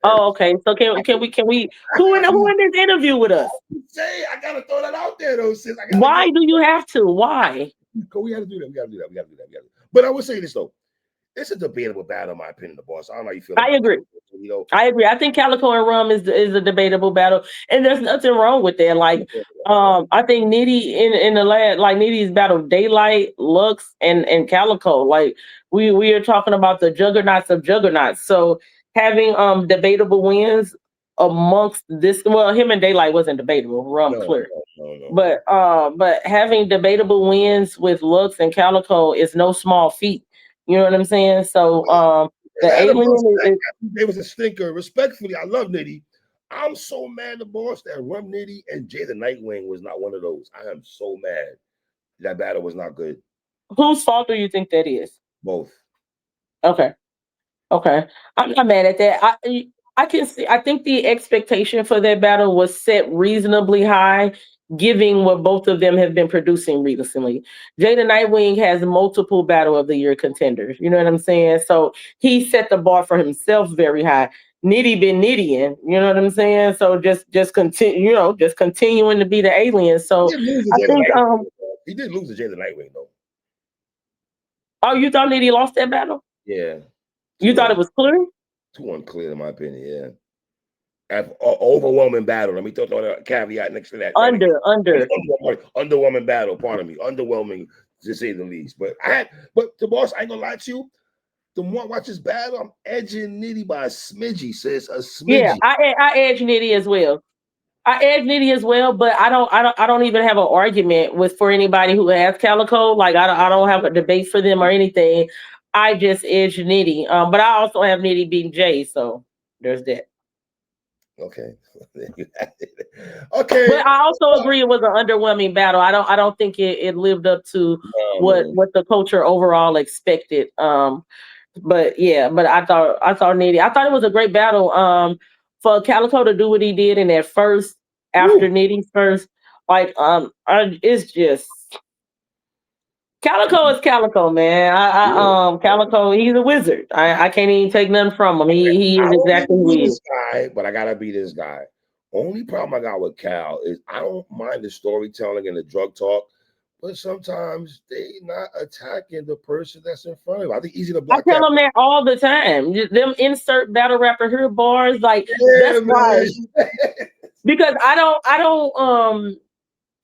A: Oh, okay. So can we who in this interview with us?
B: Say I gotta throw that out there though, sis.
A: Why do you have to? Why?
B: We gotta do that. We gotta do that. But I will say this though. It's a debatable battle, in my opinion, the boss. I don't know how you feel.
A: I agree. I agree. I think Calicoe and Rum is a debatable battle, and there's nothing wrong with that. Like, I think Nitty in the last, like Nitty's battle Daylight, Lux, and Calicoe. Like we are talking about the juggernauts of juggernauts. So having debatable wins amongst this, well, him and Daylight wasn't debatable. Rum clear. No. But having debatable wins with Lux and Calicoe is no small feat. You know what I'm saying? So the alien
B: it was a stinker. Respectfully, I love Nitty. I'm so mad the boss that Rum Nitty and Jay the Nightwing was not one of those. I am so mad. That battle was not good.
A: Whose fault do you think that is?
B: Both.
A: Okay. I'm not mad at that. I can see. I think the expectation for that battle was set reasonably high, given what both of them have been producing recently. Jay the Nightwing has multiple Battle of the Year contenders. You know what I'm saying? So he set the bar for himself very high. Nitty been nittying. You know what I'm saying? So just continue. Just continuing to be the alien. So I think
B: he did lose to Jay the Nightwing though.
A: Oh, you thought Nitty lost that battle?
B: Yeah.
A: You thought it was clear?
B: 2-1 clear, in my opinion. Yeah. Overwhelming battle. Let me throw a caveat next to that. Underwhelming battle. Pardon me. Underwhelming, to say the least. But the boss, I ain't gonna lie to you. The more I watch this battle, I'm edging Nitty by a smidgy, sis. A smidgy.
A: Yeah, I edge Nitty as well. But I don't even have an argument for anybody who has Calicoe. Like I don't have a debate for them or anything. I just edge Nitty. But I also have Nitty beating Jay, so there's that.
B: Okay.
A: But I also agree it was an underwhelming battle. I don't think it lived up to what the culture overall expected. But I thought Nitty. I thought it was a great battle. For Calicoe to do what he did in that first after Nitty's first, like it's just Calicoe is Calicoe, man. Calicoe, he's a wizard. I can't even take nothing from him. He is
B: I don't
A: exactly who
B: be
A: he
B: this
A: is.
B: guy, but I gotta be this guy. Only problem I got with Cal is I don't mind the storytelling and the drug talk, but sometimes they not attacking the person that's in front of them. I think Easy to
A: I
B: Block
A: tell
B: Cat.
A: them that all the time. Them insert battle rapper here bars, like
B: Yeah,
A: that's why.
B: man.
A: Because I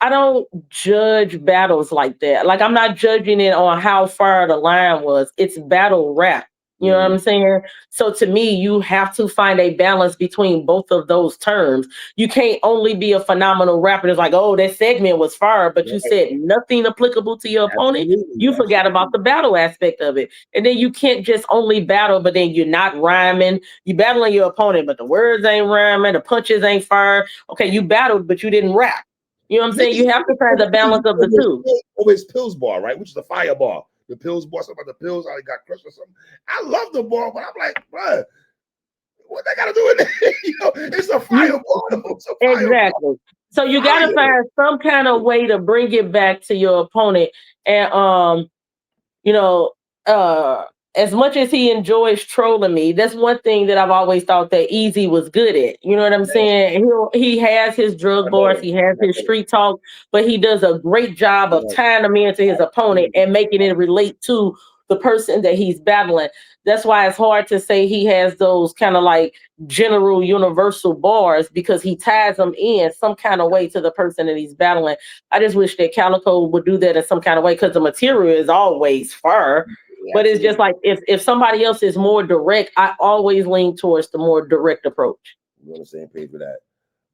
A: don't judge battles like that. Like I'm not judging it on how far the line was. It's battle rap. You know what I'm saying? So to me, you have to find a balance between both of those terms. You can't only be a phenomenal rapper that's like, oh, that segment was fire, but you
B: Right.
A: said nothing applicable to your opponent.
B: Absolutely,
A: You forgot about
B: absolutely.
A: the battle aspect of it. And then you can't just only battle, but then you're not rhyming. You battling your opponent, but the words ain't rhyming, the punches ain't fire. Okay, you battled, but you didn't rap. You know what I'm saying?
B: Niggas
A: You have to find the balance of the two.
B: over his pills bar, right? Which is the fire bar. The pills bar, something about the pills, how he got crushed or something. I love the bar, but I'm like, bro, what they gotta do with it? You know, it's a fire bar. It's a fire
A: Exactly.
B: bar.
A: So you got to find some kind of way to bring it back to your opponent. And you know, as much as he enjoys trolling me, that's one thing that I've always thought that Easy was good at. You know what I'm saying? He has his drug bars, he has his street talk, but he does a great job of tying them into his opponent and making it relate to the person that he's battling. That's why it's hard to say he has those kind of like general universal bars because he ties them in some kind of way to the person that he's battling. I just wish that Calicoe would do that in some kind of way because the material is always fire. But it's just like if somebody else is more direct, I always lean towards the more direct approach.
B: We're on the same page with that.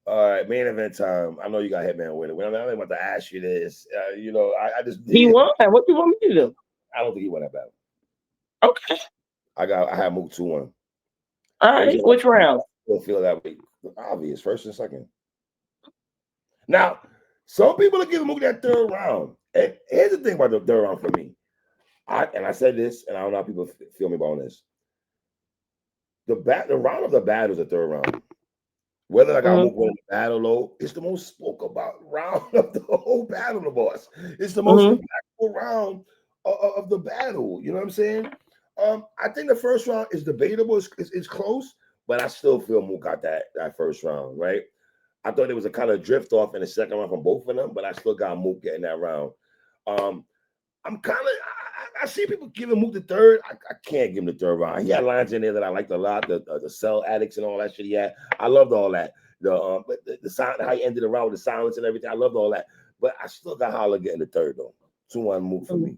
B: All right, main event time. I know you got Hitman winning. I'm not about to ask you this. You know, I just
A: He
B: did.
A: won. What you want me to do?
B: I don't think he won that battle.
A: Okay.
B: I had Mook 2-1.
A: All right. Which round?
B: Still feel that way. Obvious, first and second. Now, some people are giving Mook that third round. And here's the thing about the third round for me. I said this, and I don't know how people feel me about this. The round of the battle is the third round. Whether I got Mook winning the battle, though, it's the most spoke about round of the whole battle, the boss. It's the most impactful round of the battle. You know what I'm saying? I think the first round is debatable. It's close, but I still feel Mook got that first round, right? I thought it was a kind of drift off in the second round from both of them, but I still got Mook getting that round. I'm kind of I see people giving Mook the third. I can't give him the third round. He had lines in there that I liked a lot. The cell addicts and all that shit he had. I loved all that. The sound, how he ended the round with the silence and everything. I loved all that. But I still got Holla getting the third though. 2-1 Mook for me.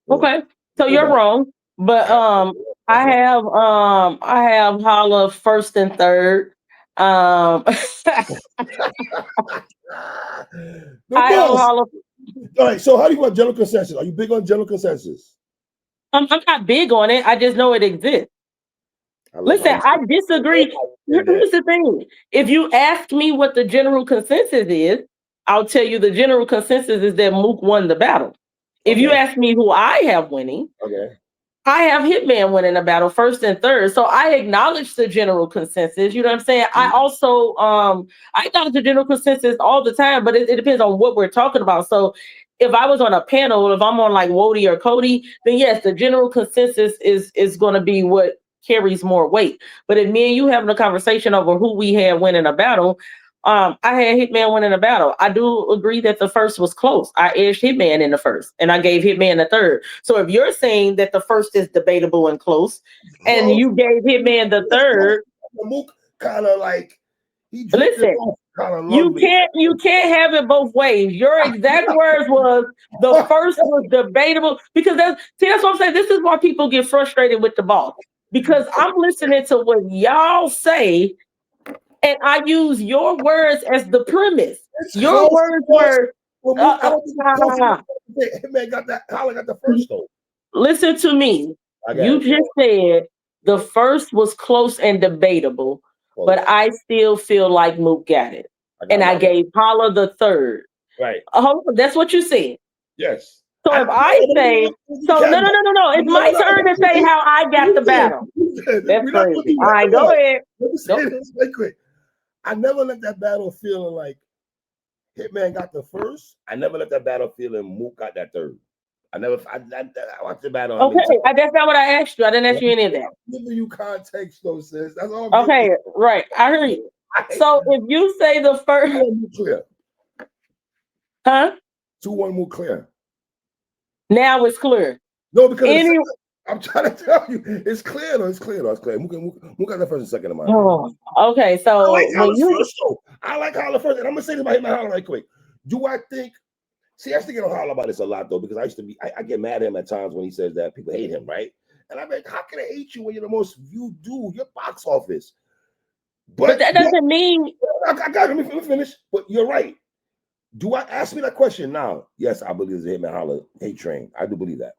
A: Okay, so you're wrong, but I have Holla first and third. I have Holla.
B: All right, so how do you want general consensus? Are you big on general consensus?
A: I'm not big on it. I just know it exists. Listen, I disagree. Here's the thing. If you ask me what the general consensus is, I'll tell you the general consensus is that Mook won the battle. If you ask me who I have winning, I have Hitman winning the battle first and third. So I acknowledge the general consensus. You know what I'm saying? I also I acknowledge the general consensus all the time, but it depends on what we're talking about. So if I was on a panel, if I'm on like Wody or Cody, then yes, the general consensus is going to be what carries more weight. But if me and you having a conversation over who we had winning a battle, I had Hitman winning a battle. I do agree that the first was close. I edged Hitman in the first, and I gave Hitman the third. So if you're saying that the first is debatable and close, and you gave Hitman the third,
B: Mook kind of like he
A: listen. You can't have it both ways. Your exact words was the first was debatable because that's what I'm saying. This is why people get frustrated with the ball because I'm listening to what y'all say, and I use your words as the premise. Your words were.
B: Hitman got that. Holla got the first though.
A: Listen to me. You just said the first was close and debatable, but I still feel like Mook got it. And I gave Holla the third.
B: Right.
A: That's what you said.
B: Yes.
A: So if I say, no. It's my turn to say how I got the battle. That's crazy. All right, go ahead.
B: Let me say this right quick. I never let that battle feeling like Hitman got the first. I never left that battle feeling Mook got that third. I watched the battle.
A: Okay, that's not what I asked you. I didn't ask you any of that.
B: I'm giving you context, though, sis. That's all.
A: Okay, right. I heard you. So if you say the first,
B: 2-1 clear.
A: Huh?
B: 2-1 Mook clear.
A: Now it's clear.
B: No, because I'm trying to tell you, it's clear. Though. It's clear. Though. It's clear. Mook got the first and second in my opinion.
A: Okay, so
B: I like Holla first, though. I like Holla first, and I'm gonna say this about Hitman Holla right quick. Do I think? See, I used to get on Holla about this a lot though, because I get mad at him at times when he says that people hate him, right? And I'm like, how can I hate you when you're the most viewed dude? Your box office.
A: But that doesn't mean.
B: I got it. Let me finish. But you're right. Do I ask me that question now? Yes, I believe there's a Hitman Holla hate train. I do believe that.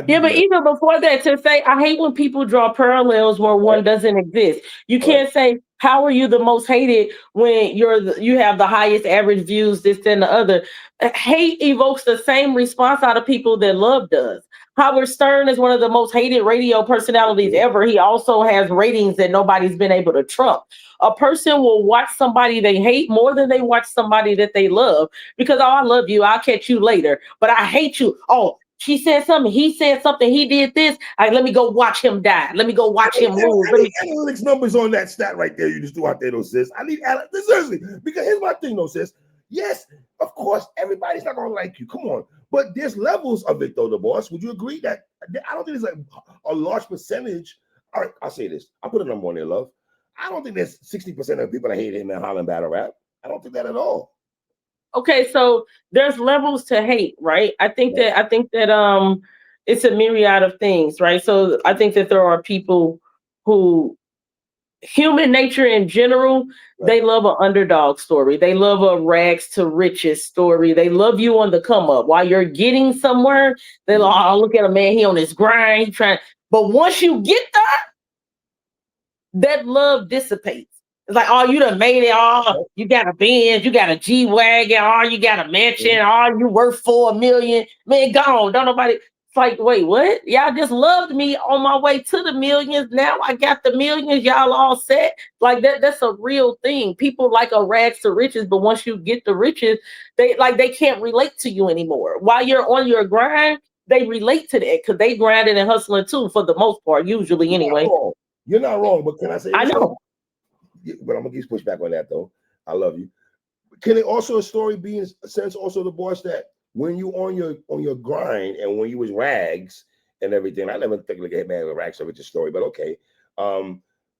A: Yeah, but even before that, to say, I hate when people draw parallels where one doesn't exist. You can't say, how are you the most hated when you have the highest average views, this and the other. Hate evokes the same response out of people that love does. Howard Stern is one of the most hated radio personalities ever. He also has ratings that nobody's been able to trump. A person will watch somebody they hate more than they watch somebody that they love because, oh, I love you, I'll catch you later, but I hate you. Oh, she said something, he said something, he did this. Let me go watch him die. Let me go watch him lose.
B: I need analytics numbers on that stat right there you just threw out there, though, sis. I need seriously, because here's my thing, though, sis. Yes, of course, everybody's not gonna like you. Come on. But there's levels of it, though, the boss. Would you agree that I don't think there's a large percentage? All right, I'll say this. I'll put a number on there, love. I don't think there's 60% of people that hate him and Holland battle rap. I don't think that at all.
A: Okay, so there's levels to hate, right? I think that it's a myriad of things, right? So I think that there are people who, human nature in general, they love an underdog story. They love a rags to riches story. They love you on the come up. While you're getting somewhere, they like, oh, look at a man, he on his grind, he trying. But once you get there, that love dissipates. It's like, oh, you done made it. Oh, you got a Benz, you got a G-Wagon, oh, you got a mansion, oh, you worth $4 million. Man, gone. Don't nobody. It's like, wait, what? Y'all just loved me on my way to the millions. Now I got the millions. Y'all all set. Like that's a real thing. People like a rags to riches, but once you get the riches, they can't relate to you anymore. While you're on your grind, they relate to that because they grinding and hustling too, for the most part, usually anyway.
B: You're not wrong, but can I say
A: I know.
B: But I'm gonna give you pushback on that though. I love you. Can it also a story be in a sense also the boss that when you on your grind and when you was rags and everything, I never think like a Hitman with rags over the story, but okay.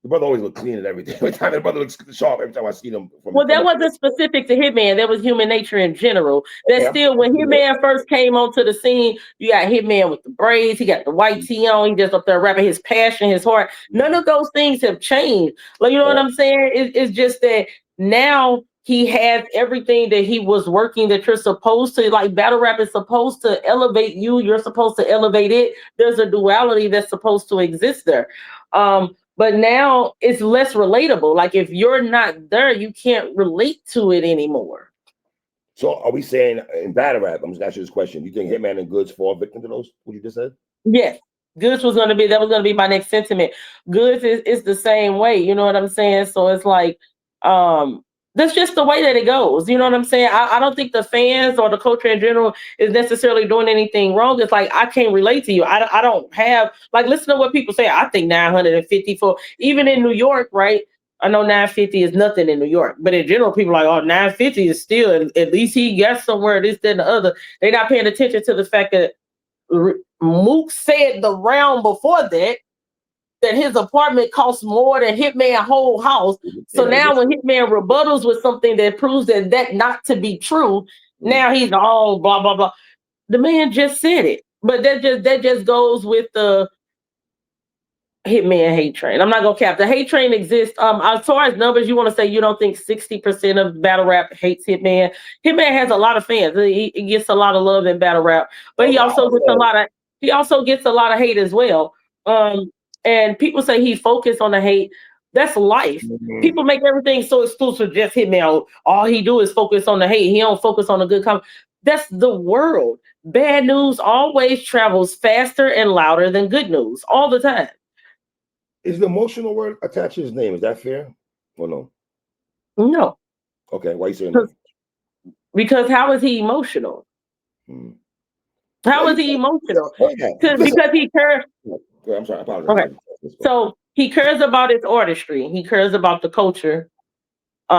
B: The brother always looked clean and everything. Every time the brother looks sharp, every time I see him.
A: Well, that wasn't specific to Hitman. That was human nature in general. That still, when Hitman first came onto the scene, you got Hitman with the braids. He got the white tee on. He just up there rapping his passion, his heart. None of those things have changed. Like, you know what I'm saying? It's just that now he has everything that he was working, that you're supposed to, like, battle rap is supposed to elevate you. You're supposed to elevate it. There's a duality that's supposed to exist there. But now it's less relatable. Like, if you're not there, you can't relate to it anymore.
B: So are we saying in battle rap, I'm just asking you this question, you think Hitman and Goods fall victim to those, what you just said?
A: Yes. Goods was going to be my next sentiment. Goods is the same way. You know what I'm saying? So it's like, that's just the way that it goes. You know what I'm saying? I don't think the fans or the culture in general is necessarily doing anything wrong. It's like, I can't relate to you. I don't have, like, listen to what people say. I think 950 for, even in New York, right? I know 950 is nothing in New York, but in general, people are like, oh, 950 is still, at least he got somewhere, this, that, and the other. They're not paying attention to the fact that Mook said the round before that his apartment costs more than Hitman's whole house. So now when Hitman rebuttals with something that proves that not to be true, now he's all blah, blah, blah. The man just said it. But that just goes with the Hitman hate train. I'm not gonna cap. The hate train exists. As far as numbers, you want to say you don't think 60% of battle rap hates Hitman. Hitman has a lot of fans. He gets a lot of love in battle rap, but he also gets a lot of hate as well. And people say he focused on the hate. That's life. People make everything so exclusive. Just Hitman. All he do is focus on the hate. He don't focus on the good comment. That's the world. Bad news always travels faster and louder than good news all the time.
B: Is the emotional word attached to his name? Is that fair or no?
A: No.
B: Okay, why you saying that?
A: Because how is he emotional?
B: Hmm.
A: How
B: Well,
A: is he emotional?
B: listen,
A: Because he cares.
B: I'm sorry, I
A: Okay.
B: apologize.
A: So he cares about his artistry. He cares about the culture.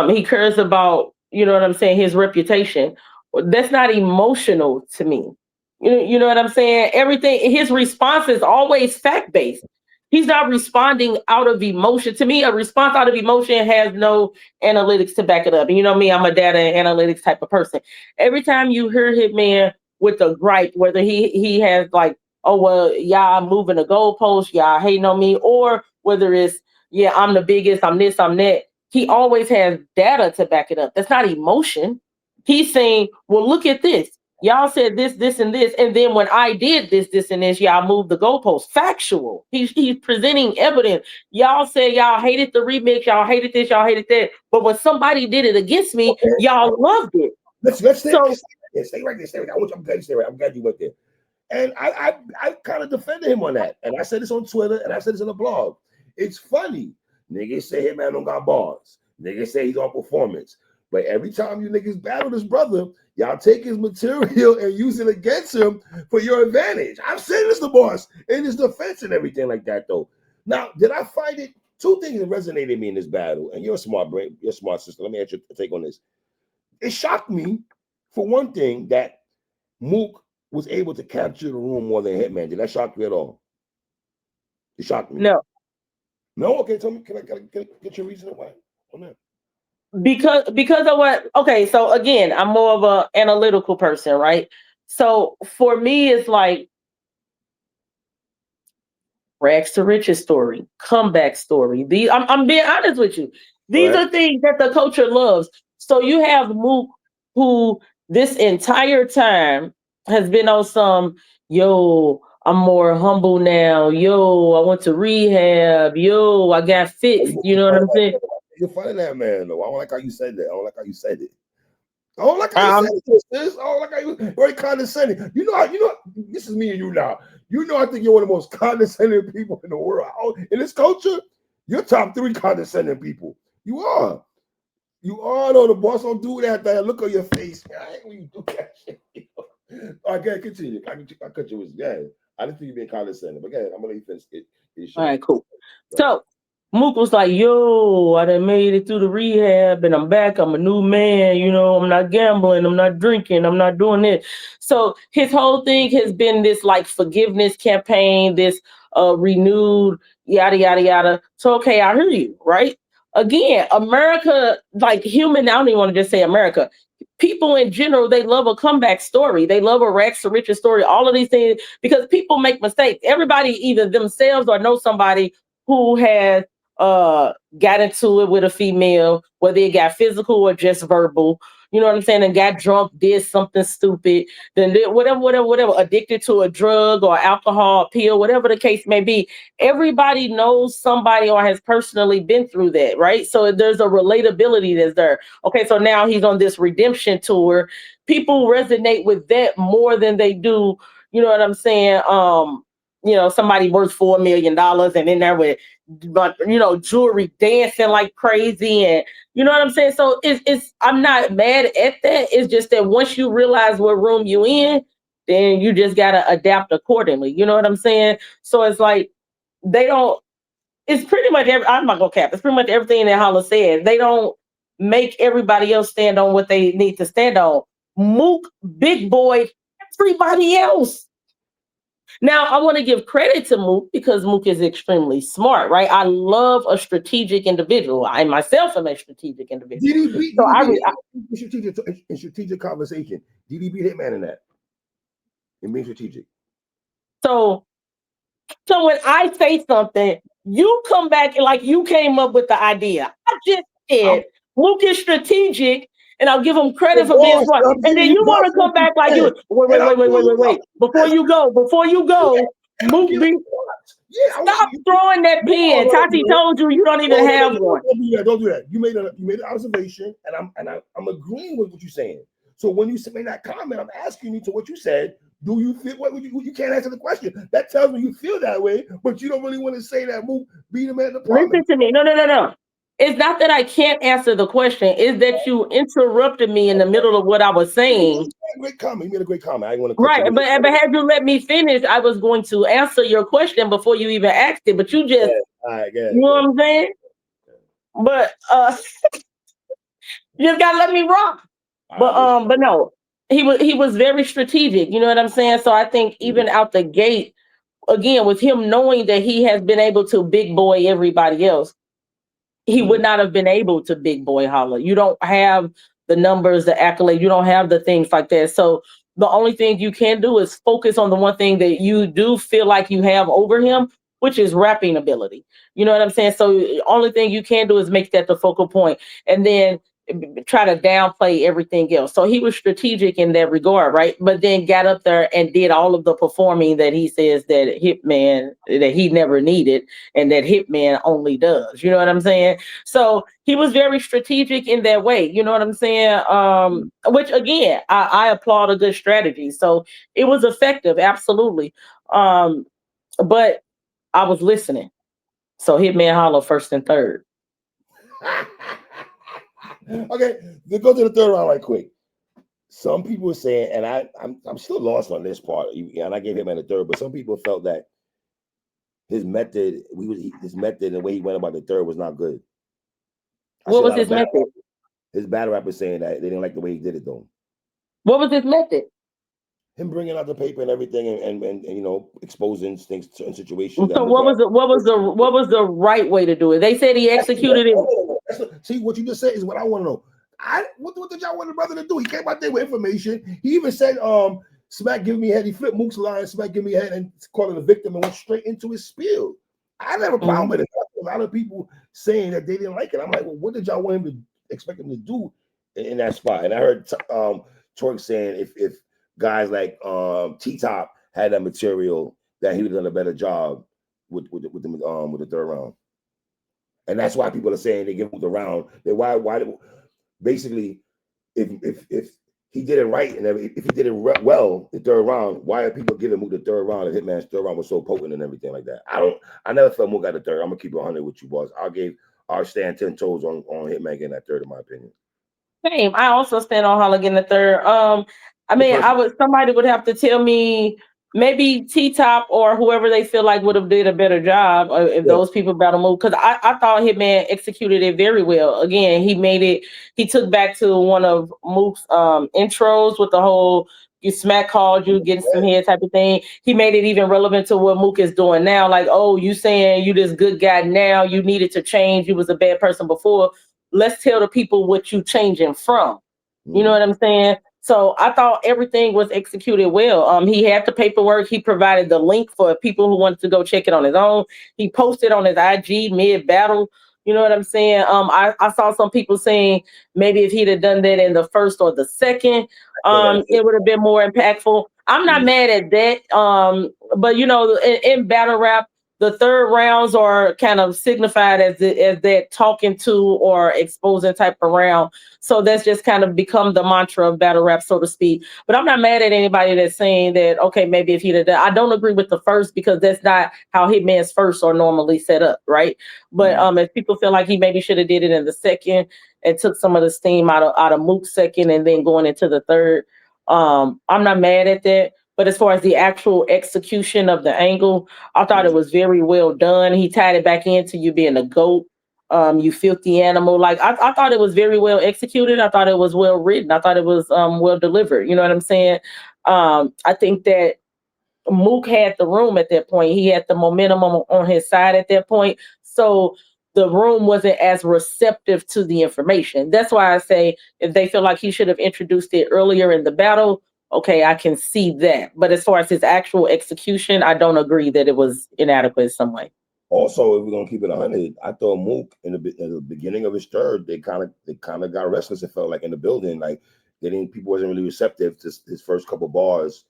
A: He cares about, you know what I'm saying, his reputation. That's not emotional to me. You know what I'm saying? Everything, his response is always fact based. He's not responding out of emotion. To me, a response out of emotion has no analytics to back it up. And you know me, I'm a data and analytics type of person. Every time you hear Hitman with a gripe, whether he has like, oh well, y'all moving the goalpost, y'all hating on me, or whether it's yeah, I'm the biggest, I'm this, I'm that, he always has data to back it up. That's not emotion. He's saying, well, look at this. Y'all said this, this, and this. And then when I did this, this, and this, y'all moved the goalpost. Factual. He's presenting evidence. Y'all said y'all hated the remix, y'all hated this, y'all hated that. But when somebody did it against me, y'all loved it.
B: Let's stay,
A: So
B: stay right there. Stay right there. I'm glad you stay right. I'm glad you went there. And I kind of defended him on that. And I said this on Twitter and I said this in the blog. It's funny. Niggas say Hitman don't got bars. Niggas say he's on performance. But every time you niggas battle this brother, y'all take his material and use it against him for your advantage. I've said this to boss in his defense and everything like that, though. Now, did I find it? Two things that resonated with me in this battle, and you're a smart brain, you're a smart sister. Let me ask you a take on this. It shocked me, for one thing, that Mook was able to capture the room more than Hitman. Did that shock you at all? It shocked me.
A: no,
B: No? Okay, tell me, can I get your reason why on that?
A: because of what, okay, so again, I'm more of an analytical person, right? So for me, it's like rags to riches story, comeback story. I'm being honest with you. These
B: Correct.
A: are things that the culture loves. So you have Mook, who this entire time has been on some, yo, I'm more humble now. Yo, I went to rehab. Yo, I got fixed. You know what I'm saying?
B: You're funny that man, though. I don't like how you said that. I don't like how you said it. I don't like how you
A: Um,
B: said it, sis. I don't like how you very condescending. This is me and you now. You know, I think you're one of the most condescending people in the world. In this culture, you're top 3 condescending people. You are. You are, though. The boss don't do that, man. Look on your face, man. I hate when you do that shit. All right, go ahead, continue. I cut you with, yeah. I didn't think you being condescending, but go ahead, I'm gonna let you finish it.
A: all right, cool. So Mook was like, yo, I done made it through the rehab and I'm back. I'm a new man. You know, I'm not gambling. I'm not drinking. I'm not doing this. So his whole thing has been this like forgiveness campaign, this renewed yada, yada, yada. So, okay, I hear you, right? Again, America, like human, I don't even want to just say America. People in general, they love a comeback story. They love a rags to riches story, all of these things, because people make mistakes. Everybody, either themselves or know somebody who has got into it with a female, whether it got physical or just verbal, you know what I'm saying, and got drunk, did something stupid, then did whatever, addicted to a drug or alcohol, pill, whatever the case may be. Everybody knows somebody or has personally been through that, right? So there's a relatability that's there. Okay, so now he's on this redemption tour. People resonate with that more than they do, you know what I'm saying? Somebody worth $4 million and in there with, but jewelry dancing like crazy, and you know what I'm saying. So it's I'm not mad at that. It's just that once you realize what room you in, then you just gotta adapt accordingly. You know what I'm saying? So it's like they don't. It's pretty much I'm not gonna cap. It's pretty much everything that Holla said. They don't make everybody else stand on what they need to stand on. Mook, big boy, everybody else. Now, I want to give credit to Mook because Mook is extremely smart, right? I love a strategic individual. I myself am a strategic individual. So
B: strategic conversation. Did he beat Hitman in that? In being strategic.
A: So when I say something, you come back like you came up with the idea. I just said Mook is strategic, and I'll give him credit for being smart. And then you want to come back like you wait. Before you go, Mook be stop throwing that pen. Tati told you you don't even have one.
B: Don't do that. You made an observation, and I'm agreeing with what you're saying. So when you made that comment, I'm asking you to what you said. Do you feel you can't answer the question? That tells me you feel that way, but you don't really want to say that Mook beat him at the parliament.
A: Listen to me. No. It's not that I can't answer the question. It's that you interrupted me in the middle of what I was saying.
B: Great comment. You made a great comment. I didn't want to cut
A: Right,
B: you.
A: but had you let me finish, I was going to answer your question before you even asked it. But you just,
B: Yeah, all right,
A: you know what I'm saying? But you just gotta let me rock. But no, he was very strategic. You know what I'm saying? So I think even out the gate, again, with him knowing that he has been able to big boy everybody else, he would not have been able to big boy Holla. You don't have the numbers, the accolade, you don't have the things like that. So the only thing you can do is focus on the one thing that you do feel like you have over him, which is rapping ability. You know what I'm saying? So the only thing you can do is make that the focal point, and then try to downplay everything else. So he was strategic in that regard, right? But then got up there and did all of the performing that he says that Hitman that he never needed and that Hitman only does. You know what I'm saying? So he was very strategic in that way. You know what I'm saying? Which again, I applaud a good strategy. So it was effective, absolutely. But I was listening. So Hitman Hollow first and third.
B: Okay, let's go to the third round right quick. Some people are saying, and I'm still lost on this part, and I gave him the third, but some people felt that his method, his method and the way he went about the third was not good.
A: What was his method?
B: His battle rappers saying that they didn't like the way he did it though.
A: What was his method?
B: Him bringing out the paper and everything, and you know, exposing things, certain situations.
A: So what was the right way to do it? They said he executed it.
B: See, what you just said is what I want to know. What did y'all want the brother to do? He came out there with information. He even said, Smack give me a head. He flipped Mook's line, Smack give me a head, and called it a victim and went straight into his spiel. I have a problem with it. A lot of people saying that they didn't like it. I'm like, well, what did y'all want him to expect him to do in that spot? And I heard Torque saying if guys like T-Top had that material, that he would have done a better job with the third round. And that's why people are saying they give him the round. Why basically if he did it right and if he did it well the third round, why are people giving Mook the third round if Hitman's third round was so potent and everything like that? I never felt Mook got the third. I'm gonna keep it 100 with you, boss. I'll stand 10 toes on Hitman getting that third in my opinion.
A: Same. I also stand on Holla getting the third. I mean, somebody would have to tell me maybe T Top or whoever they feel like would have did a better job if those people battle Mook. Because I thought Hitman executed it very well. Again, he took back to one of Mook's intros with the whole you smack called you, getting some head type of thing. He made it even relevant to what Mook is doing now. Like, oh, you saying you this good guy now, you needed to change, you was a bad person before. Let's tell the people what you changing from. You know what I'm saying? So I thought everything was executed well. He had the paperwork. He provided the link for people who wanted to go check it on his own. He posted on his IG mid battle. You know what I'm saying? I saw some people saying maybe if he'd have done that in the first or the second, it would have been more impactful. I'm not mad at that. But you know, in battle rap, the third rounds are kind of signified as that talking to or exposing type of round. So that's just kind of become the mantra of battle rap, so to speak. But I'm not mad at anybody that's saying that, okay, maybe if he did that. I don't agree with the first because that's not how Hitman's first are normally set up, right? But if people feel like he maybe should have did it in the second and took some of the steam out of Mook's second and then going into the third, I'm not mad at that. But as far as the actual execution of the angle, I thought it was very well done. He tied it back into you being a goat, you filthy animal. Like I thought it was very well executed. I thought it was well written. I thought it was well delivered. You know what I'm saying? I think that Mook had the room at that point. He had the momentum on his side at that point. So the room wasn't as receptive to the information. That's why I say if they feel like he should have introduced it earlier in the battle, okay, I can see that. But as far as his actual execution, I don't agree that it was inadequate in some way.
B: Also, if we're gonna keep it 100, I thought Mook in the beginning of his third, they kind of got restless. It felt like in the building, like people wasn't really receptive to his first couple bars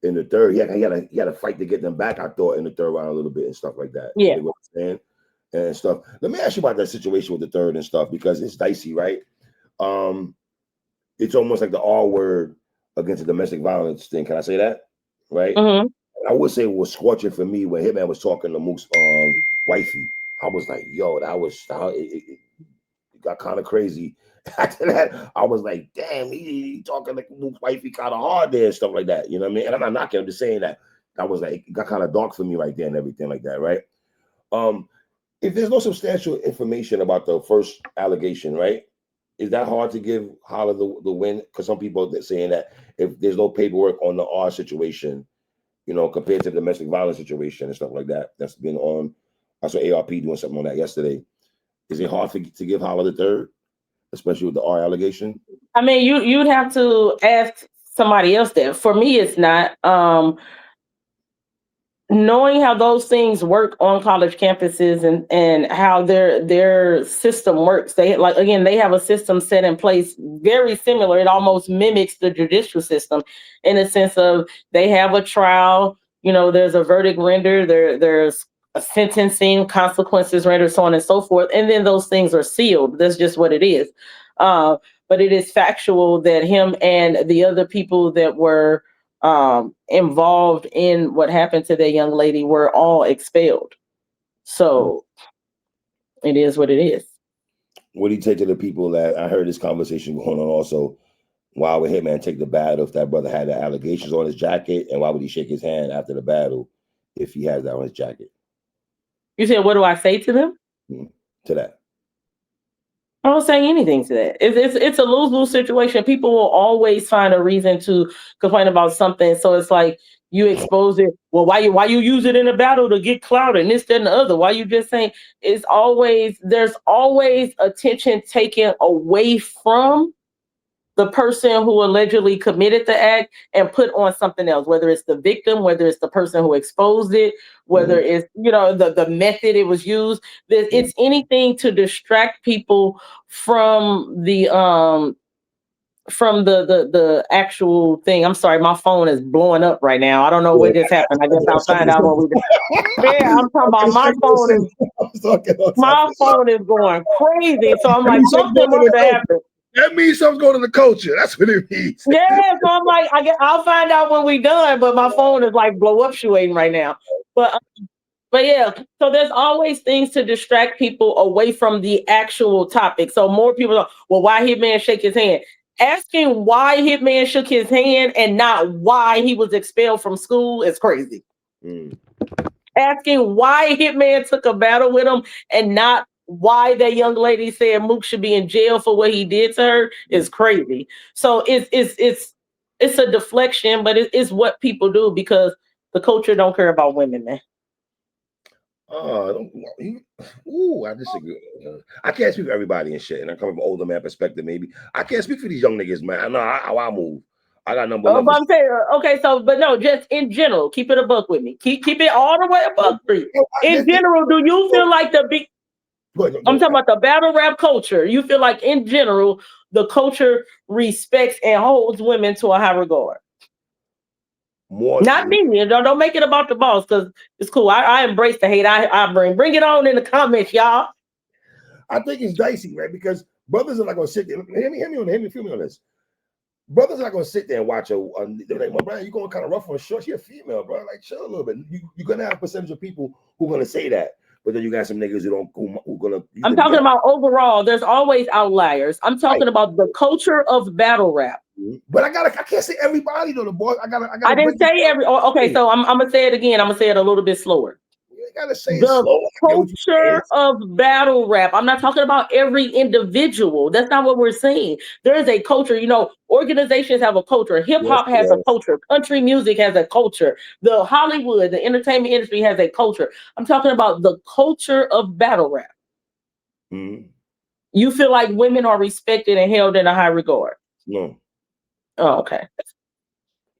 B: in the third. He had a fight to get them back. I thought in the third round a little bit and stuff like that.
A: Yeah,
B: and stuff. Let me ask you about that situation with the third and stuff because it's dicey, right? It's almost like the R word against the domestic violence thing. Can I say that? Right?
A: Mm-hmm.
B: I would say it was scorching for me when Hitman was talking to Mook's wifey. I was like, yo, that was got kind of crazy. After that, I was like, damn, he talking like Mook's wifey kind of hard there and stuff like that. You know what I mean? And I'm not knocking, I'm just saying that was like, it got kind of dark for me right there and everything like that, right? If there's no substantial information about the first allegation, right? Is that hard to give Holla the win? Because some people are saying that if there's no paperwork on the R situation, you know, compared to the domestic violence situation and stuff like that, that's been on. I saw ARP doing something on that yesterday. Is it hard to give Holla the third, especially with the R allegation?
A: I mean, you'd have to ask somebody else that. For me, it's not. Knowing how those things work on college campuses and how their system works, they have a system set in place very similar. It almost mimics the judicial system in a sense of they have a trial, you know, there's a verdict rendered, there's a sentencing, consequences rendered, so on and so forth, and then those things are sealed. That's just what it is. But it is factual that him and the other people that were involved in what happened to that young lady were all expelled. So it is what it is.
B: What do you take to the people that I heard this conversation going on also? Why would Hitman take the battle if that brother had the allegations on his jacket? And why would he shake his hand after the battle if he has that on his jacket?
A: You said, what do I say to them?
B: To that.
A: I don't say anything to that. It's a lose-lose situation. People will always find a reason to complain about something. So it's like you expose it. Well, why you use it in a battle to get clout and this, that, and the other? Why you just saying there's always attention taken away from the person who allegedly committed the act and put on something else, whether it's the victim, whether it's the person who exposed it, whether it's, you know, the method it was used. It's anything to distract people from the actual thing. I'm sorry, my phone is blowing up right now. I don't know what just happened. I guess I'll find out when we do. Yeah, I'm talking about my phone is going crazy. So I'm like, something must have happened.
B: That means something's going to the culture. That's what it means.
A: Yeah, so I'm like, I'll find out when we done, but my phone is like blow up shooting right now. But yeah, so there's always things to distract people away from the actual topic. So more people are, well, why Hitman shake his hand? Asking why Hitman shook his hand and not why he was expelled from school is crazy. Asking why Hitman took a battle with him and not why that young lady said Mook should be in jail for what he did to her is crazy. So it's a deflection, but it's what people do because the culture don't care about women, man.
B: I disagree. I can't speak for everybody and shit, and I come from an older man perspective. Maybe I can't speak for these young niggas, man. I know how I move. I got number.
A: But I'm saying, okay, so but no, just in general, keep it a buck with me. Keep it all the way a buck for you. In general, do you feel like the big? I'm talking about the battle rap culture. You feel like in general, the culture respects and holds women to a high regard.
B: More
A: not me. Don't make it about the boss because it's cool. I embrace the hate. I bring it on in the comments, y'all.
B: I think it's dicey, right? Because brothers are not gonna sit there. Hear me on this. Brothers are not gonna sit there and watch they're like, my brother, you're going kind of rough on short. You're a female, bro. Like, chill a little bit. You're gonna have a percentage of people who are gonna say that. But then you got some niggas who gonna.
A: I'm talking about overall. There's always outliers. I'm talking about the culture of battle rap.
B: But I can't say everybody though. The boy,
A: I didn't say every. Okay, so I'm gonna say it again. I'm gonna say it a little bit slower.
B: You gotta say
A: the
B: slow.
A: Culture of battle rap. I'm not talking about every individual. That's not what we're saying. There is a culture. You know, organizations have a culture. Hip hop has a culture. Country music has a culture. The Hollywood, the entertainment industry has a culture. I'm talking about the culture of battle rap. You feel like women are respected and held in a high regard?
B: No.
A: Oh, okay.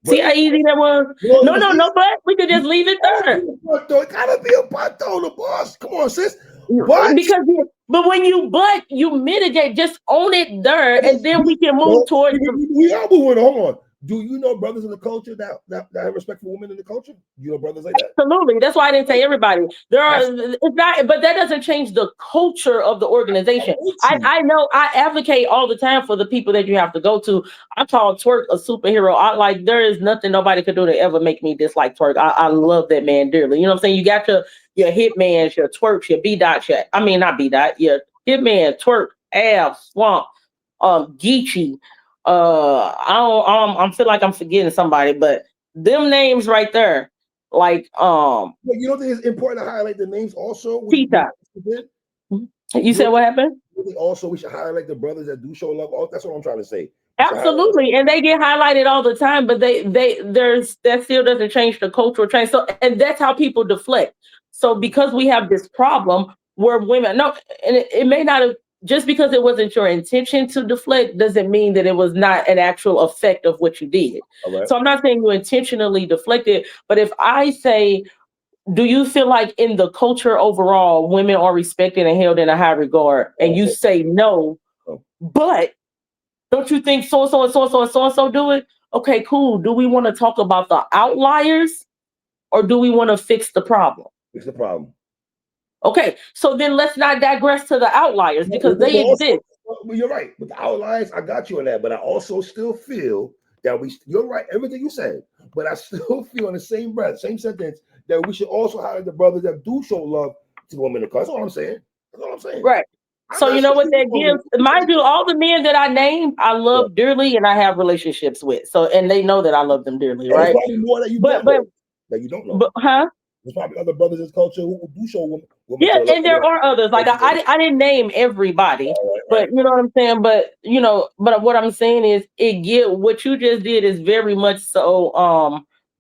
A: See how easy that was? No, but we could just leave it there.
B: It gotta be a butt though, the boss. Come on, sis. But
A: when you mitigate, just own it there, and then we can move towards.
B: We are moving. Hold on. Do you know brothers in the culture that have respect for women in the culture? You know brothers like that?
A: Absolutely. That's why I didn't say everybody. It's not, but that doesn't change the culture of the organization. I know I advocate all the time for the people that you have to go to. I call Twerk a superhero. There is nothing nobody could do to ever make me dislike Twerk. I love that man dearly. You know what I'm saying? You got your Hitmans, your Twerks, your B-Dots, not B-Dot, your Hitman, Twerk, Av, Swamp, Geechee. I feel like I'm forgetting somebody, but them names right there, like
B: But you don't think it's important to highlight the names also?
A: Tita. You said what happened?
B: Also, we should highlight the brothers that do show love. That's what I'm trying to say.
A: Absolutely, and they get highlighted all the time, but there's that still doesn't change the cultural change. So, and that's how people deflect. So, because we have this problem where women no, and it may not have just because it wasn't your intention to deflect doesn't mean that it was not an actual effect of what you did.
B: Right.
A: So, I'm not saying you intentionally deflected, but if I say, do you feel like in the culture overall, women are respected and held in a high regard, and you say no, but don't you think so and so and so and so and so and so do it? Okay, cool. Do we want to talk about the outliers or do we want to fix the problem?
B: Fix the problem.
A: Okay, so then let's not digress to the outliers because they exist.
B: Well, you're right. With the outliers, I got you on that. But I also still feel that you're right, everything you said. But I still feel in the same breath, same sentence, that we should also highlight the brothers that do show love to women. That's all I'm saying. That's all I'm saying.
A: Right. So you know what that gives? Mind you, all the men that I named, I love dearly, and I have relationships with. So, and they know that I love them dearly, right?
B: There's probably more that you don't know. That you don't know.
A: But, huh?
B: There's probably other brothers in culture who do show women.
A: Yeah, and there are others. Like I didn't name everybody, but you know what I'm saying. But you know, but what I'm saying is, what you just did is very much so.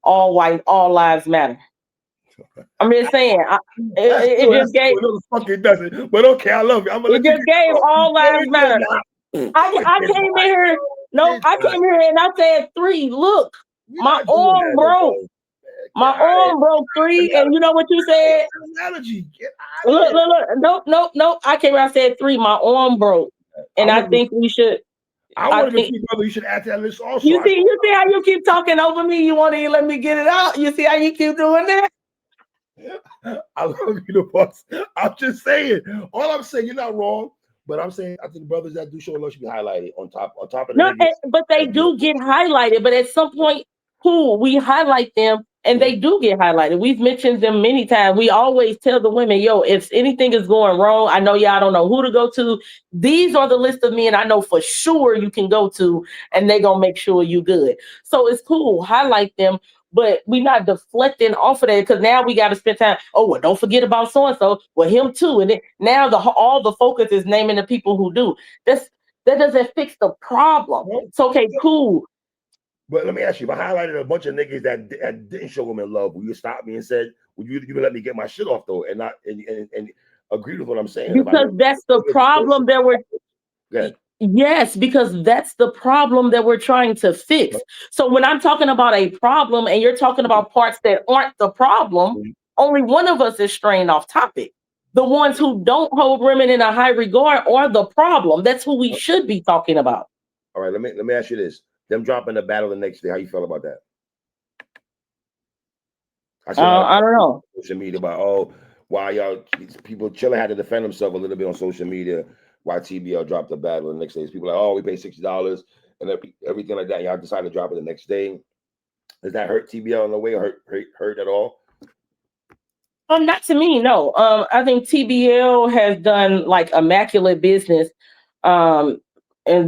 A: All white, all lives matter. I'm just saying, it just gave.
B: Fucking doesn't. But okay, I love you.
A: It just gave all lives matter. I came in here. No, I came here and I said 3. Look, my arm broke. My arm broke 3, and you know what you said? Look. Nope. I came here. I said 3. My arm broke, and I think we should.
B: I think you should add to that list also.
A: You see how you keep talking over me? You want to let me get it out? You see how you keep doing that?
B: I love you, the boss. I'm just saying. All I'm saying, you're not wrong. But I'm saying, I think the brothers that do show love should be highlighted on top of the.
A: No, but they do get highlighted. But at some point, cool, we highlight them, and they do get highlighted. We've mentioned them many times. We always tell the women, yo, if anything is going wrong, I know y'all don't know who to go to. These are the list of men I know for sure you can go to, and they're going to make sure you good. So it's cool. Highlight them. But we're not deflecting off of that because now we got to spend time. Oh, well, don't forget about so-and-so. Well, him too. And now all the focus is naming the people who do. That doesn't fix the problem. It's okay, cool.
B: But let me ask you, if I highlighted a bunch of niggas that didn't show women love, will you stop me and said, would you let me get my shit off though? And not and agree with what I'm saying?
A: Because that's the problem that we're Yes, because that's the problem that we're trying to fix. So when I'm talking about a problem and you're talking about parts that aren't the problem, only one of us is straying off topic. The ones who don't hold women in a high regard are the problem. That's who we should be talking about.
B: All right, let me ask you this. Them dropping the battle the next day, how you feel about that?
A: I don't know.
B: Social media about why y'all people chilling had to defend themselves a little bit on social media. Why TBL dropped the battle the next day? People like, we paid $60 and everything like that. Y'all decided to drop it the next day. Does that hurt TBL in a way or hurt at all?
A: Not to me, no. I think TBL has done like immaculate business in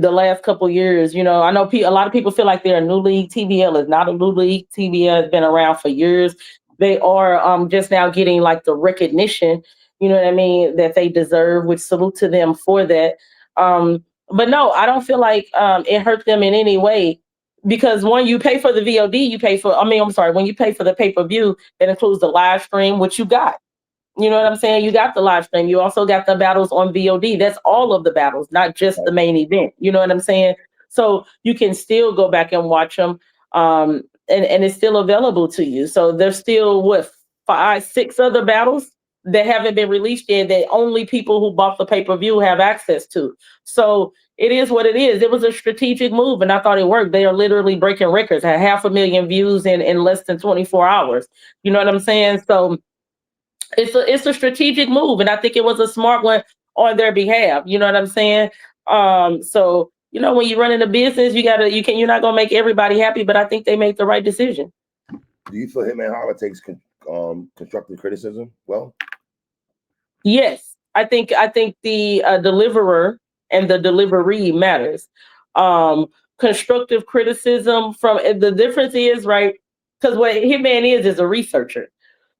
A: the last couple years. You know, I know a lot of people feel like they're a new league. TBL is not a new league. TBL has been around for years. They are just now getting like the recognition, you know what I mean, that they deserve, which salute to them for that. But no, I don't feel like it hurt them in any way because when you pay for the VOD, when you pay for the pay-per-view, that includes the live stream, which you got. You know what I'm saying? You got the live stream. You also got the battles on VOD. That's all of the battles, not just the main event. You know what I'm saying? So you can still go back and watch them. And it's still available to you. So there's still 5, 6 other battles that haven't been released yet that only people who bought the pay-per-view have access to. So it is what it is. It was a strategic move, and I thought it worked. They are literally breaking records. Had 500,000 views in less than 24 hours. You know what I'm saying? So it's a strategic move, and I think it was a smart one on their behalf. You know what I'm saying? So you know, when you run in a business, you're not gonna make everybody happy, but I think they made the right decision.
B: Do you feel Hitman Holla takes constructive criticism? Well,
A: yes, I think the deliverer and the delivery matters. Um, Constructive criticism from the difference is right because what Hitman is a researcher.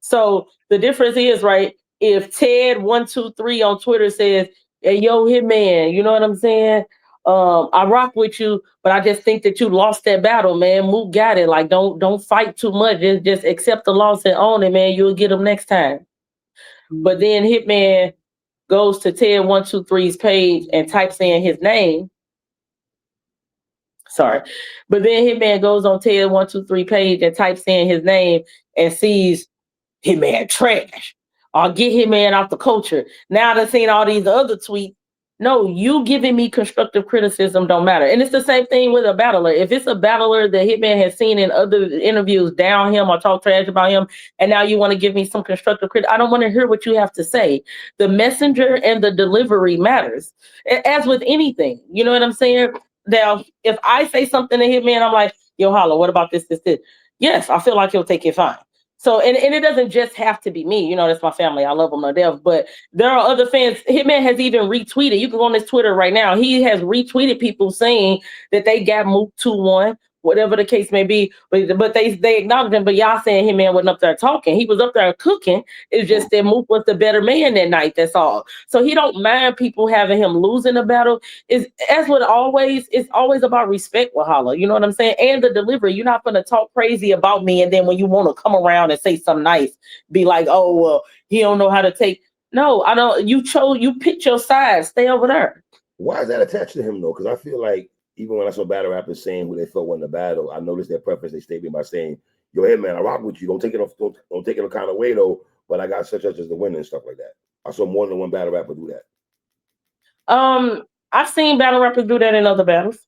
A: So the difference is right if Ted123 on Twitter says, "Hey, yo, Hitman," you know what I'm saying? I rock with you, but I just think that you lost that battle, man. Mook got it. Like, don't fight too much. Just accept the loss and own it, man. You'll get them next time. But then Hitman goes to Ted123's page and types in his name. Sorry. But then Hitman goes on Ted123 page and types in his name and sees Hitman trash. Or get Hitman off the culture. Now I've seen all these other tweets. No, you giving me constructive criticism don't matter. And it's the same thing with a battler. If it's a battler that Hitman has seen in other interviews down him or talk trash about him, and now you want to give me some constructive criticism, I don't want to hear what you have to say. The messenger and the delivery matters. As with anything, you know what I'm saying? Now, if I say something to Hitman, I'm like, yo, Holla, what about this? Yes, I feel like he'll take it fine. So, and it doesn't just have to be me. You know, that's my family. I love them to death. But there are other fans. Hitman has even retweeted. You can go on his Twitter right now. He has retweeted people saying that they got Mook 2-1, whatever the case may be. But they acknowledge him. But y'all saying Hitman wasn't up there talking. He was up there cooking. It's just that Mook was the better man that night. That's all. So he don't mind people having him losing a battle. Is as with always, it's always about respect with Holla. You know what I'm saying? And the delivery. You're not gonna talk crazy about me, and then when you want to come around and say something nice, be like, oh well, he don't know how to take. No, I don't. You pick your side. Stay over there.
B: Why is that attached to him though? Because I feel like even when I saw battle rappers saying who they felt won the battle, I noticed their preference. They statement by saying, "Yo, hey man, I rock with you. Don't take it off. Don't take it a kind of way though. But I got such as the win and stuff like that." I saw more than one battle rapper do that.
A: I've seen battle rappers do that in other battles.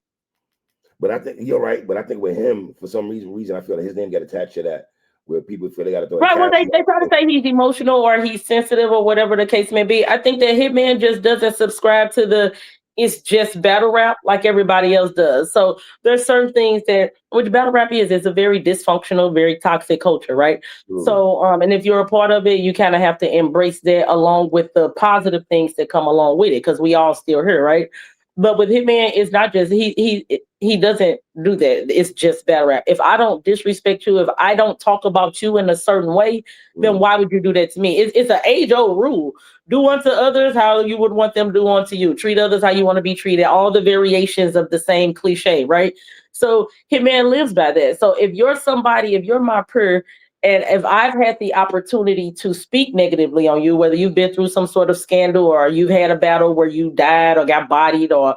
B: But I think you're right. But I think with him, for some reason, I feel like his name got attached to that, where people feel they got to throw.
A: Right. Well, they try to say he's emotional or he's sensitive or whatever the case may be. I think that Hitman just doesn't subscribe to the it's just battle rap like everybody else does. So there's certain things that which battle rap is. It's a very dysfunctional, very toxic culture, right? Mm. So and if you're a part of it, you kind of have to embrace that along with the positive things that come along with it, because we all still here, right? But with Hitman, it's not just he doesn't do that. It's just battle rap. If I don't disrespect you, if I don't talk about you in a certain way, then why would you do that to me? It's an age-old rule. Do unto others how you would want them to do unto you. Treat others how you want to be treated. All the variations of the same cliche, right? So Hitman lives by that. So if you're somebody, if you're my peer, and if I've had the opportunity to speak negatively on you, whether you've been through some sort of scandal or you've had a battle where you died or got bodied or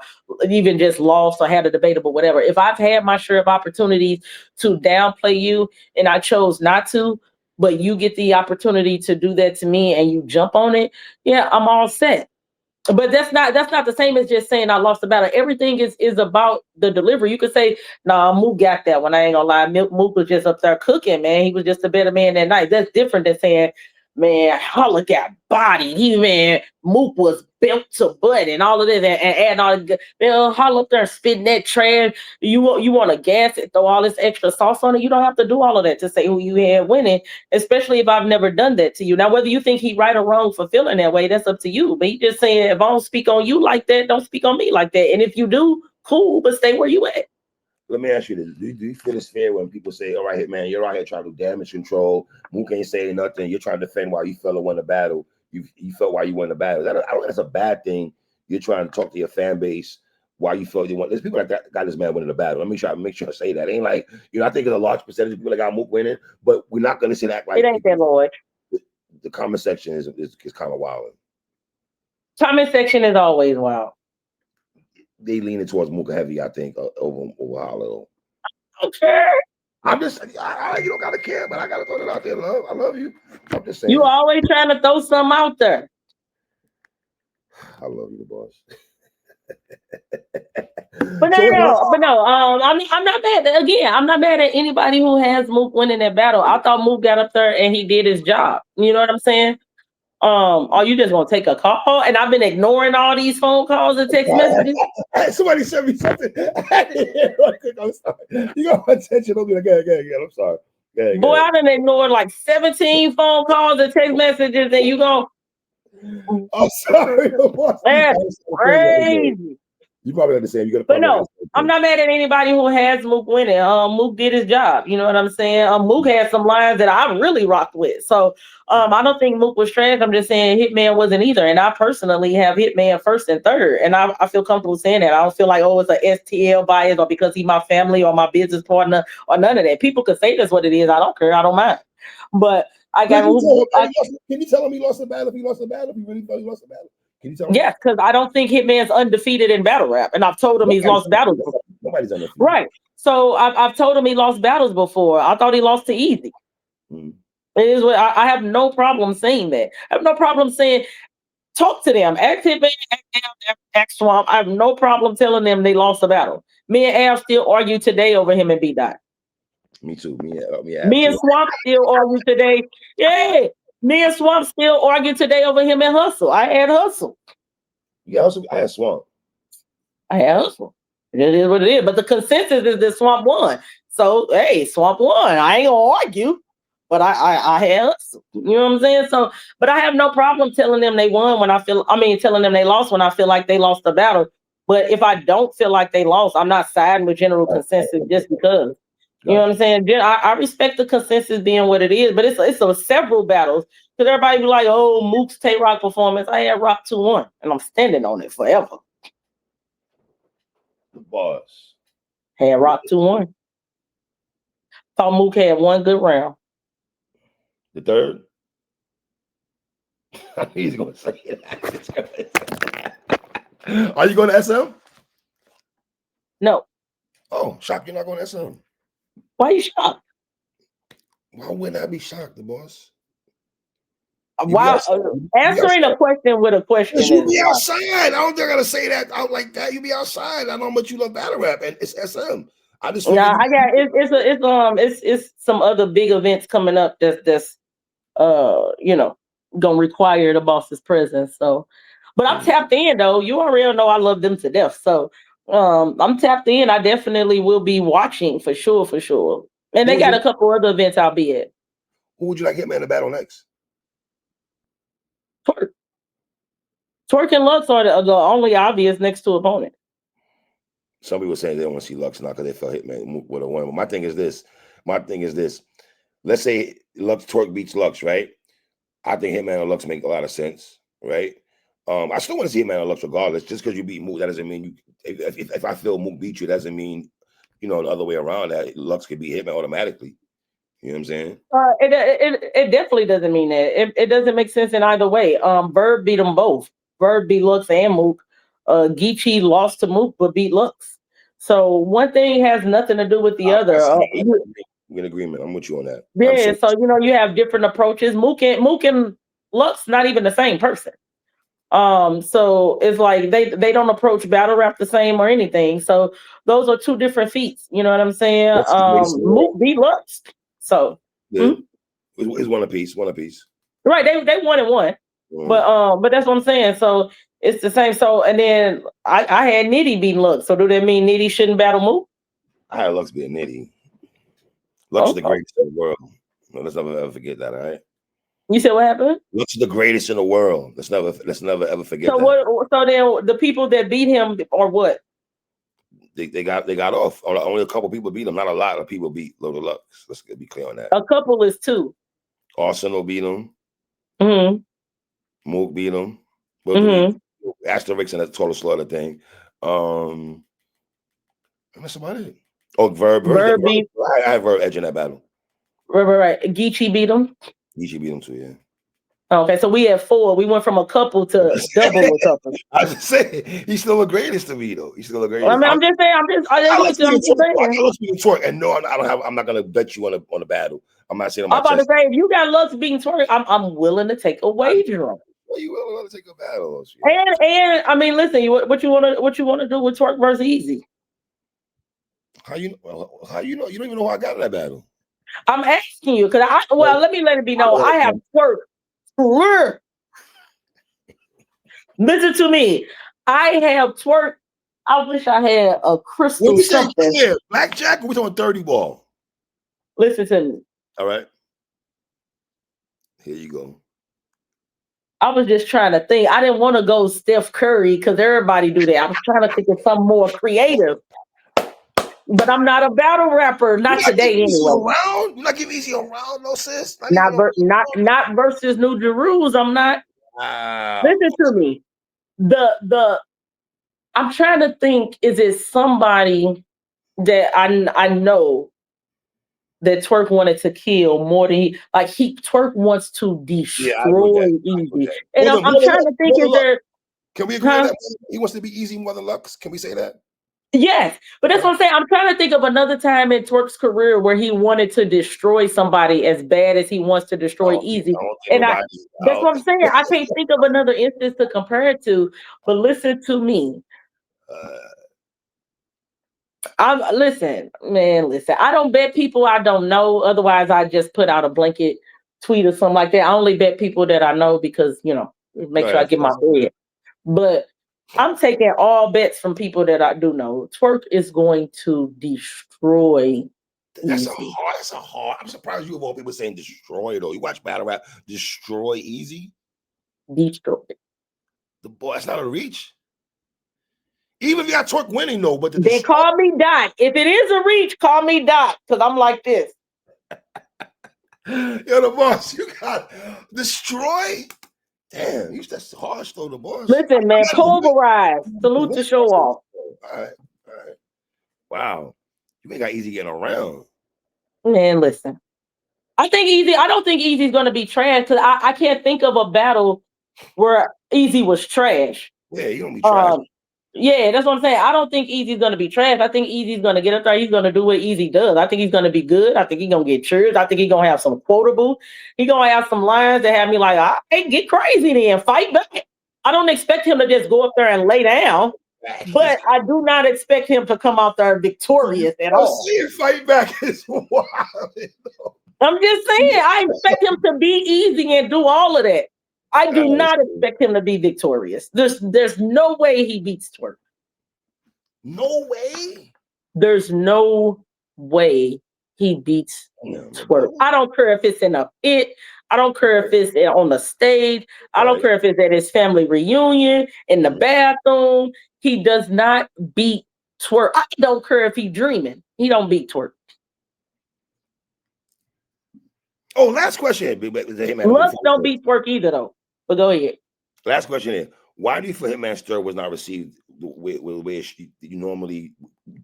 A: even just lost or had a debatable whatever, if I've had my share of opportunities to downplay you and I chose not to, but you get the opportunity to do that to me and you jump on it, yeah, I'm all set. But that's not the same as just saying I lost the battle. Everything is about the delivery. You could say, "Nah, Mook got that one." I ain't gonna lie, Mook was just up there cooking, man. He was just a better man that night. That's different than saying, "Man, Holla got bodied. Mook was built to butt and all of this and all. Man, Holla up there spitting that trash. You want to gas it, throw all this extra sauce on it. You don't have to do all of that to say who you had winning, especially if I've never done that to you. Now, whether you think he right or wrong for feeling that way, that's up to you. But he just saying, if I don't speak on you like that, don't speak on me like that. And if you do, cool, but stay where you at."
B: Let me ask you this. Do you feel it's fair when people say, all right, Hitman, you're out here trying to do damage control. Mook ain't saying nothing. You're trying to defend why you felt or won the battle. You felt why you won the battle. I don't think that's a bad thing. You're trying to talk to your fan base why you felt you won. There's people like that got this man winning the battle. Let me try to make sure I say that. It ain't like, I think it's a large percentage of people that got Mook winning, but we're not going to say that like
A: it ain't that large.
B: The comment section is kind of wild.
A: Comment section is always wild.
B: They leaning towards Mook heavy, I think, over Holla.
A: Okay.
B: I'm just, you don't gotta care, but I gotta throw it out there. Love, I love you. I'm just saying.
A: You always trying to throw something out there.
B: I love you, boss.
A: But no. I'm not mad. Again, I'm not mad at anybody who has Mook winning that battle. I thought Mook got up there and he did his job. You know what I'm saying? Are you just gonna take a call? And I've been ignoring all these phone calls and text messages.
B: Somebody sent me something. I'm sorry. You got my attention. Don't be like, again. I'm sorry.
A: Boy, I've been ignoring like 17 phone calls and text messages, and you go.
B: I'm sorry, boss. That
A: That's
B: was so crazy.
A: crazy.
B: You probably understand. You got to
A: But
B: probably
A: no, I'm
B: understand.
A: not mad at anybody who has Mook winning. Mook did his job. You know what I'm saying? Mook had some lines that I really rocked with. So I don't think Mook was trash. I'm just saying Hitman wasn't either. And I personally have Hitman first and third. And I feel comfortable saying that. I don't feel like, oh, it's a STL bias or because he's my family or my business partner or none of that. People could say that's what it is. I don't care. I don't mind. But I got
B: Can you tell him he lost the battle? If he lost the battle, if he really thought he lost the battle, can you tell him?
A: Yes, because I don't think Hitman's undefeated in battle rap, and I've told him he's lost battles before.
B: Nobody's undefeated.
A: Right. So I've told him he lost battles before. I thought he lost to Easy. It is what I have no problem saying that. I have no problem saying talk to them. Ask Hitman, ask Swamp. I have no problem telling them they lost the battle. Me and Av still argue today over him and B Dot.
B: Me too.
A: Me and Swamp still argue today. Yeah. Me and Swamp still argue today over him and Hustle. I had Hustle.
B: Yeah, I had Swamp.
A: I had Hustle. It is what it is. But the consensus is that Swamp won. So hey, Swamp won. I ain't gonna argue. But I had Hustle. You know what I'm saying? So, but I have no problem telling them they won when telling them they lost when I feel like they lost the battle. But if I don't feel like they lost, I'm not siding with general consensus just because. You know what I'm saying? I respect the consensus being what it is, but it's several battles. Because everybody be like, oh, Mook's Tay-Rock performance. I had Rock 2-1, and I'm standing on it forever.
B: The boss.
A: Had Rock 2-1. Thought Mook had one good round.
B: The third? He's going to say that. Are you going to SM?
A: No.
B: Oh, shocked you're not going to SM.
A: Why are you shocked?
B: Why wouldn't I be shocked, the boss?
A: Why answering a question with a question?
B: You be outside. I don't think I gotta say that out like that. You be outside. I know how much you love battle rap, and it's SM. I just it's some other big events coming up that's gonna require the boss's presence. So, but I'm tapped in though. You already know I love them to death. So I'm tapped in. I definitely will be watching for sure. And they got a couple other events I'll be at. Who would you like Hitman to battle next?
A: Twerk and Lux are the only obvious next to opponent.
B: Some people saying they don't want to see Lux now because they felt Hitman would have won. But my thing is this. Let's say Twerk beats Lux, right? I think Hitman and Lux make a lot of sense, right? I still want to see Hitman and Lux regardless. Just because you beat Mook, that doesn't mean you. If I feel Mook beat you, that doesn't mean the other way around. That Lux could beat Hitman automatically. You know what I'm saying?
A: It definitely doesn't mean that. It doesn't make sense in either way. Verb beat them both. Verb beat Lux and Mook. Geechee lost to Mook but beat Lux. So one thing has nothing to do with the other.
B: We're in agreement. I'm with you on that.
A: Yeah, so you have different approaches. Mook and Lux not even the same person. So it's like they don't approach battle rap the same or anything. So those are two different feats. You know what I'm saying? Mook beat Lux. So
B: it's one apiece.
A: Right, they 1-1. But that's what I'm saying. So it's the same. So and then I had Nitty beating Lux. So do that mean Nitty shouldn't battle Mook?
B: I had Lux beating Nitty. Lux is the greatest in the world. No, let's never ever forget that. All right.
A: You said what happened?
B: Lux is the greatest in the world. Let's never ever forget that.
A: So then the people that beat him are what?
B: They got off. Only a couple people beat him. Not a lot of people beat Loaded Lux. Let's be clear on that.
A: A couple is 2.
B: Arsenal beat him. Mook beat him. Asterix and that Total Slaughter thing. That's about it. Oh, Verb beat. I have Verb edge in that battle.
A: Right. Geechee beat him.
B: Geechee beat him too, yeah.
A: Okay, so we have 4. We went from a couple to double a couple.
B: I was just saying, he's still the greatest to me, though. He's still the greatest.
A: I mean, I'm just saying.
B: Let's beat Twerk, and no, I'm not gonna bet you on a battle. I'm not saying.
A: I'm about to say, if you got Lux beating Twerk, I'm willing to take a wager on it.
B: Well, you willing to take a battle?
A: And I mean, listen, what you want to do with Twerk versus Easy?
B: How you know? You don't even know how I got in that battle.
A: I'm asking you because let it be known. I have Twerk. Listen to me. I have Twerk. I wish I had a crystal something.
B: Blackjack or we talking 30 ball?
A: Listen to me.
B: All right. Here you go.
A: I was just trying to think. I didn't want to go Steph Curry because everybody do that. I was trying to think of something more creative. But I'm not a battle rapper, not today anyway.
B: Around? You're not giving easy around, no sis.
A: Not versus New Jerusalem. I'm not.
B: Wow.
A: Listen to me. I'm trying to think. Is it somebody that I know that Twerk wanted to kill more than Twerk wants to destroy Easy. And I'm trying to think, is there?
B: Can we agree on that? He wants to be easy more than Lux. Can we say that?
A: Yes, but that's what I'm saying. I'm trying to think of another time in Twerk's career where he wanted to destroy somebody as bad as he wants to destroy Easy. And that's what I'm saying. I can't think of another instance to compare it to. But listen to me. Listen. I don't bet people I don't know. Otherwise, I just put out a blanket tweet or something like that. I only bet people that I know because make sure I get my bread. But I'm taking all bets from people that I do know. Twerk is going to destroy.
B: That's a hard. I'm surprised you of all people saying destroy though. You watch battle rap, destroy Easy.
A: Destroy.
B: The boy, that's not a reach. Even if you got Twerk winning though, but
A: they call me Doc. If it is a reach, call me Doc because I'm like this.
B: Yo, the boss, you got destroy. Damn, that's harsh though, the boss.
A: Listen, man, pulverize. Salute to show off.
B: All right. Wow. You ain't got Easy getting around.
A: Man, listen. I don't think Easy's gonna be trash because I can't think of a battle where Easy was trash.
B: Yeah, you gonna be trash.
A: Yeah, that's what I'm saying. I don't think Easy's gonna be trash. I think Easy's gonna get up there. He's gonna do what Easy does. I think he's gonna be good. I think he's gonna get cheers. I think he's gonna have some quotable. He's gonna have some lines that have me like, hey, get crazy then, fight back. I don't expect him to just go up there and lay down, but I do not expect him to come out there victorious at all.
B: Fight back is wild.
A: I'm just saying, I expect him to be easy and do all of that. I do not expect him to be victorious. There's no way he beats Twerk.
B: No way?
A: There's no way he beats Twerk. I don't care if it's in a pit. I don't care if it's on the stage. I don't care if it's at his family reunion, in the bathroom. He does not beat Twerk. I don't care if he's dreaming. He don't beat Twerk.
B: Oh, last question.
A: Lux don't beat Twerk either, though. But go ahead.
B: Last question is, why do you feel Hitman Stir was not received the way you normally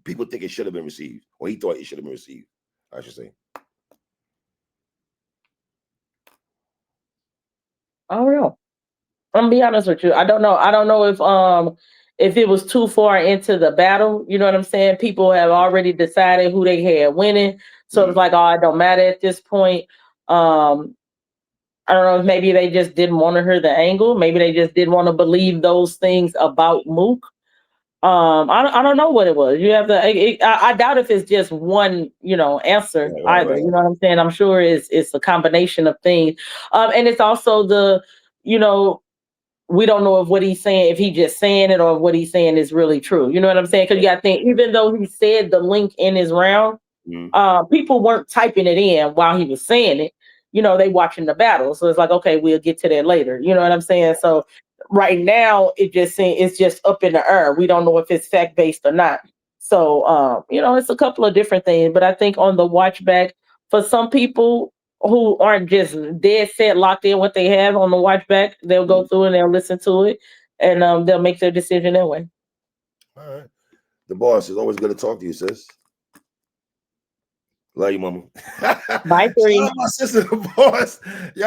B: people think it should have been received, or he thought it should have been received, I should say?
A: I don't know. I'm gonna be honest with you. I don't know. I don't know if it was too far into the battle. You know what I'm saying? People have already decided who they had winning. So it's like, oh, it don't matter at this point. I don't know if maybe they just didn't want to hear the angle. Maybe they just didn't want to believe those things about Mook. I don't know what it was. You have to. I doubt if it's just one, answer either. You know what I'm saying? I'm sure it's a combination of things. And it's also we don't know if what he's saying, if he's just saying it or if what he's saying is really true. You know what I'm saying? Because you got to think, even though he said the link in his round, people weren't typing it in while he was saying it. They watching the battle. So it's like, okay, we'll get to that later. You know what I'm saying? So right now it's just up in the air. We don't know if it's fact-based or not. So it's a couple of different things. But I think on the watch back, for some people who aren't just dead set locked in what they have on the watch back, they'll go through and they'll listen to it and they'll make their decision that way.
B: All right. The boss, is always good to talk to you, sis. Love you, mama.
A: Bye, 3.
B: My sister, the boss. Y'all